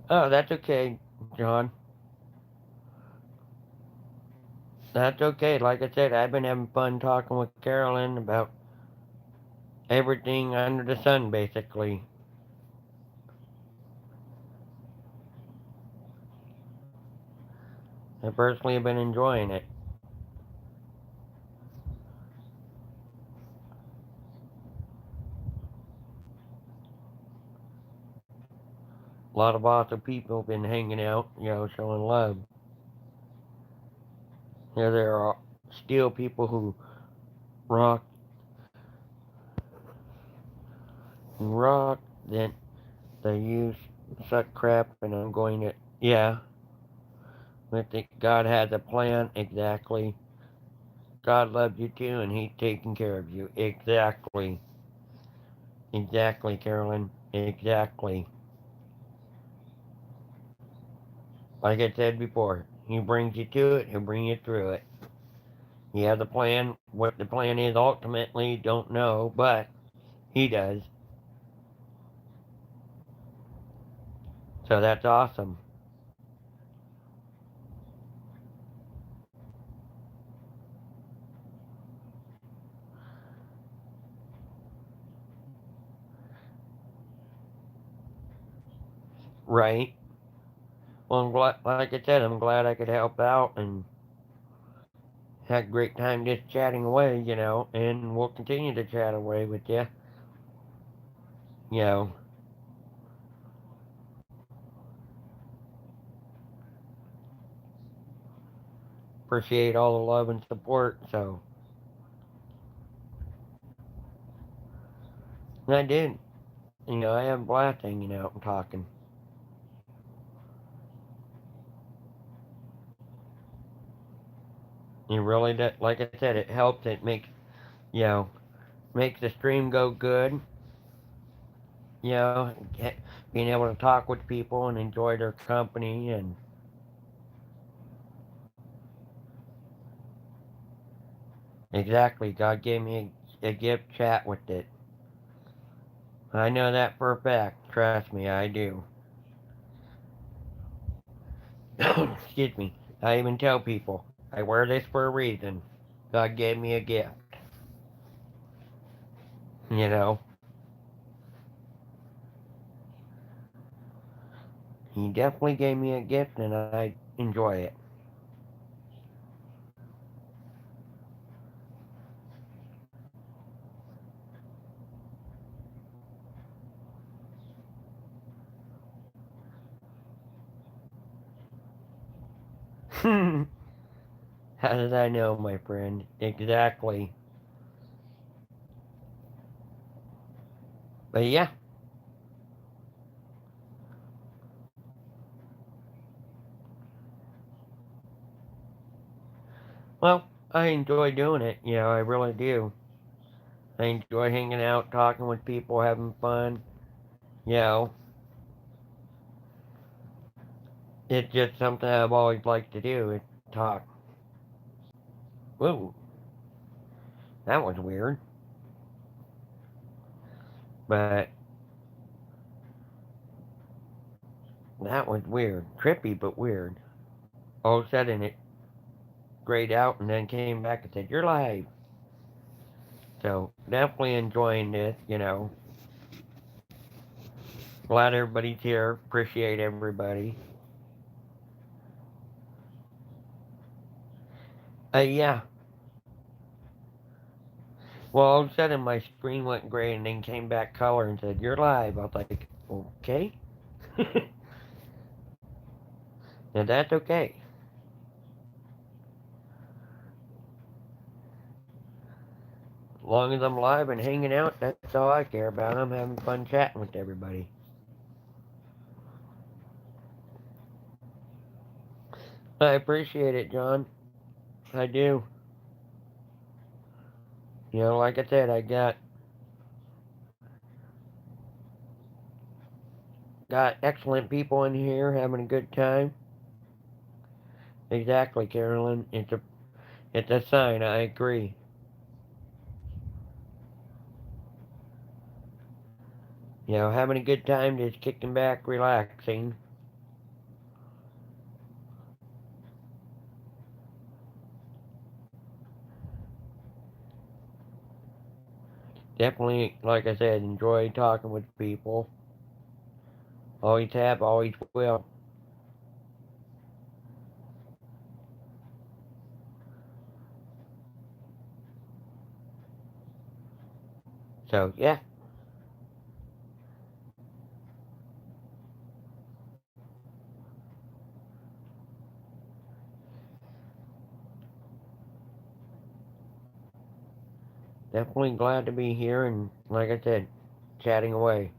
Oh, that's okay, John. That's okay. Like I said, I've been having fun talking with Carolyn about everything under the sun, basically. I personally have been enjoying it. A lot of awesome people have been hanging out, you know, showing love. You know, there are still people who rock, rock, that they use suck crap, and I'm going to, yeah, I think God has a plan, exactly. God loves you too, and He's taking care of you, exactly. Exactly, Carolyn, exactly. Like I said before, He brings you to it, He'll bring you through it. He has a plan. What the plan is ultimately, don't know, but He does. So that's awesome. Right? Well, I'm glad, like I said, I'm glad I could help out and had a great time just chatting away, you know, and we'll continue to chat away with you. You know, appreciate all the love and support. So, and I did. You know, I have a blast hanging out and talking. You really, like I said, it helps. It makes, you know, makes the stream go good. You know, being able to talk with people and enjoy their company, and exactly, God gave me a gift chat with it. I know that for a fact. Trust me, I do. Excuse me. I even tell people I wear this for a reason. God gave me a gift. You know, He definitely gave me a gift, and I enjoy it. How did I know, my friend? Exactly. But yeah, well, I enjoy doing it. I really do. I enjoy hanging out, talking with people, having fun. You know, it's just something I've always liked to do. Is talk. Whoa, that was weird. But that was weird. Trippy, but weird. All of a sudden, it grayed out and then came back and said, "You're live." So, definitely enjoying this. Glad everybody's here. Appreciate everybody. Yeah. Well, all of a sudden, my screen went gray and then came back color and said, "You're live." I was like, okay. And that's okay. As long as I'm live and hanging out, that's all I care about. I'm having fun chatting with everybody. I appreciate it, John. I do. Like I said, I got excellent people in here having a good time. Exactly, Carolyn. It's a sign. I agree. Having a good time, just kicking back, relaxing. Definitely, like I said, enjoy talking with people. Always have, always will. So yeah, definitely glad to be here and, like I said, chatting away.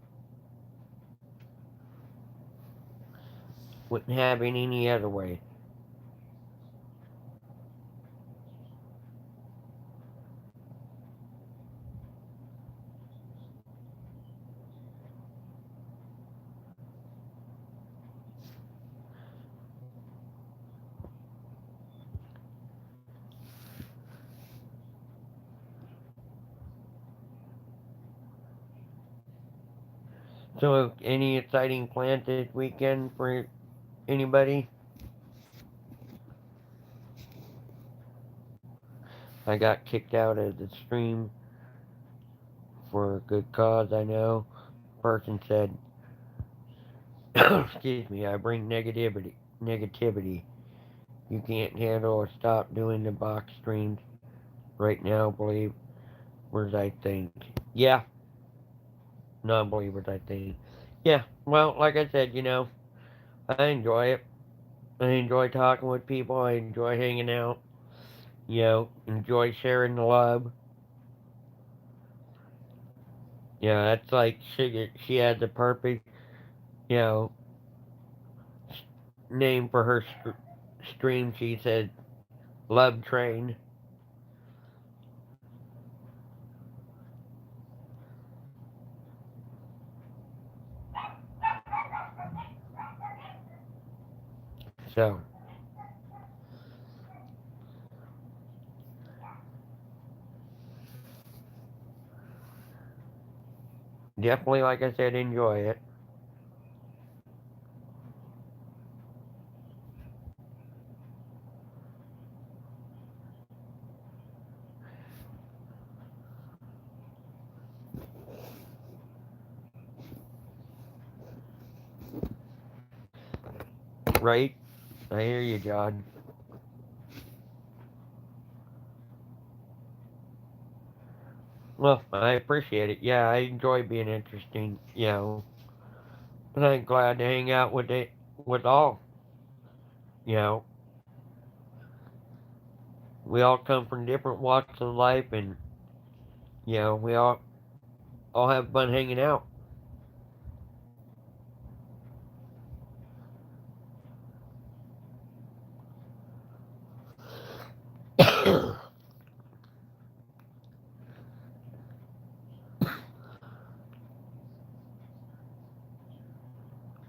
Wouldn't have it any other way. So, any exciting plans this weekend for anybody? I got kicked out of the stream for a good cause, I know. Person said, excuse me, I bring negativity. Negativity. You can't handle or stop doing the box streams right now, believers, I think. Yeah, non believers, I think. Yeah, well, like I said, I enjoy it. I enjoy talking with people. I enjoy hanging out. Enjoy sharing the love. That's like she had the perfect, you know, name for her stream. She said, Love Train. So, definitely, like I said, enjoy it. right? I hear you, John. Well, I appreciate it. Yeah, I enjoy being interesting, and I'm glad to hang out with all, you know. We all come from different walks of life, and we all have fun hanging out.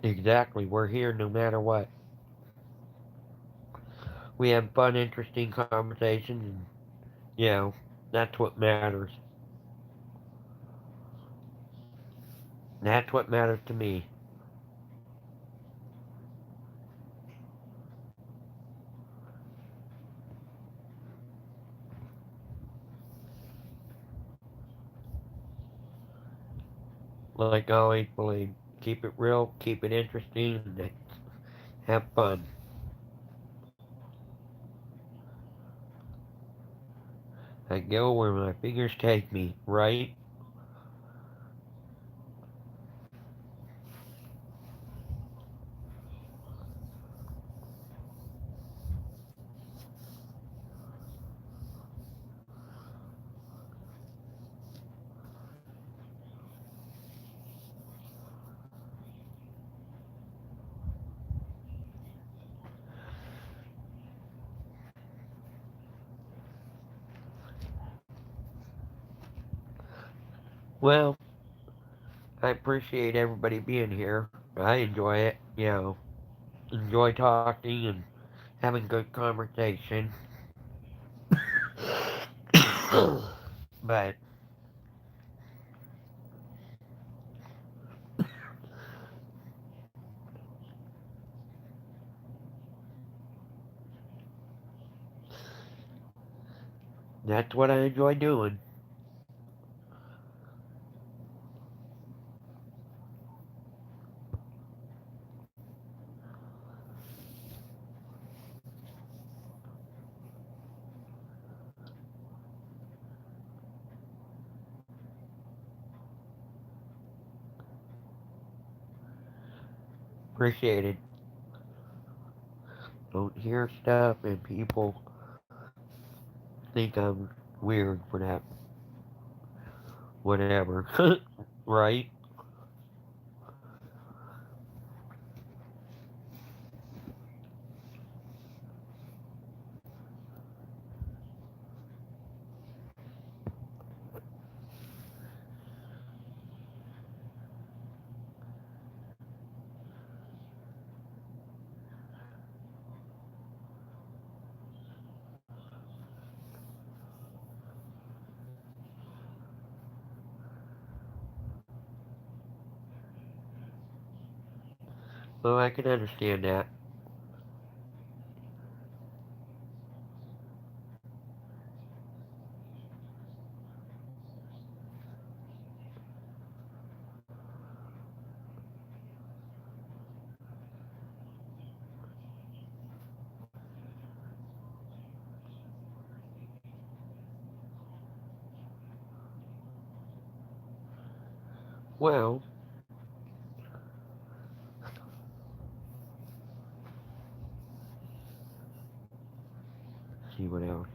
Exactly. We're here no matter what. We have fun, interesting conversations, and you know, that's what matters. That's what matters to me. Like I always believe, keep it real, keep it interesting, and have fun. I go where my fingers take me, right? Well, I appreciate everybody being here. I enjoy it, enjoy talking and having good conversation. But that's what I enjoy doing. Appreciate it. Don't hear stuff and people think I'm weird for that. Whatever. Right? Well, I can understand that. Well, see what else.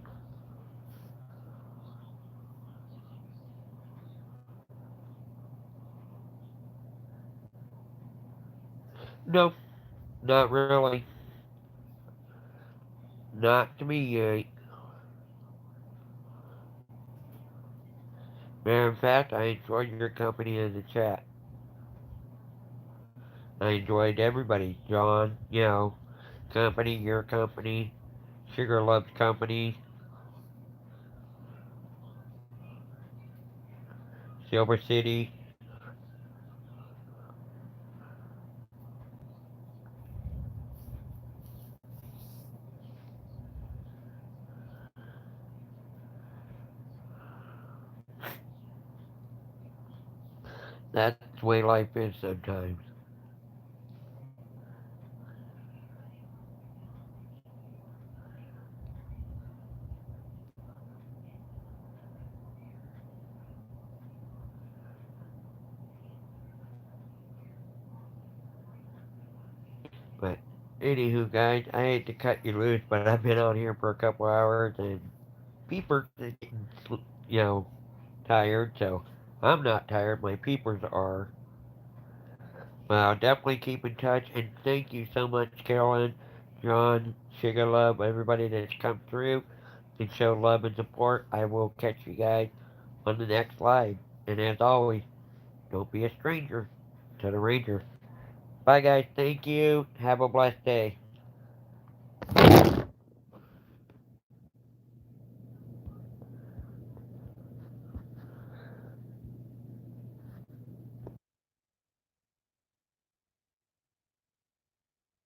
No, not really. Not to me, Matter of fact, I enjoyed your company in the chat. I enjoyed everybody. John, company, your company, Sugar Love's company, Silver City. That's the way life is sometimes. But anywho, guys, I hate to cut you loose, but I've been on here for a couple hours and peepers is getting, tired. So I'm not tired. My peepers are. But I'll definitely keep in touch. And thank you so much, Carolyn, John, Sugar Love, everybody that's come through and show love and support. I will catch you guys on the next live. And as always, don't be a stranger to the Ranger. Bye, guys. Thank you. Have a blessed day.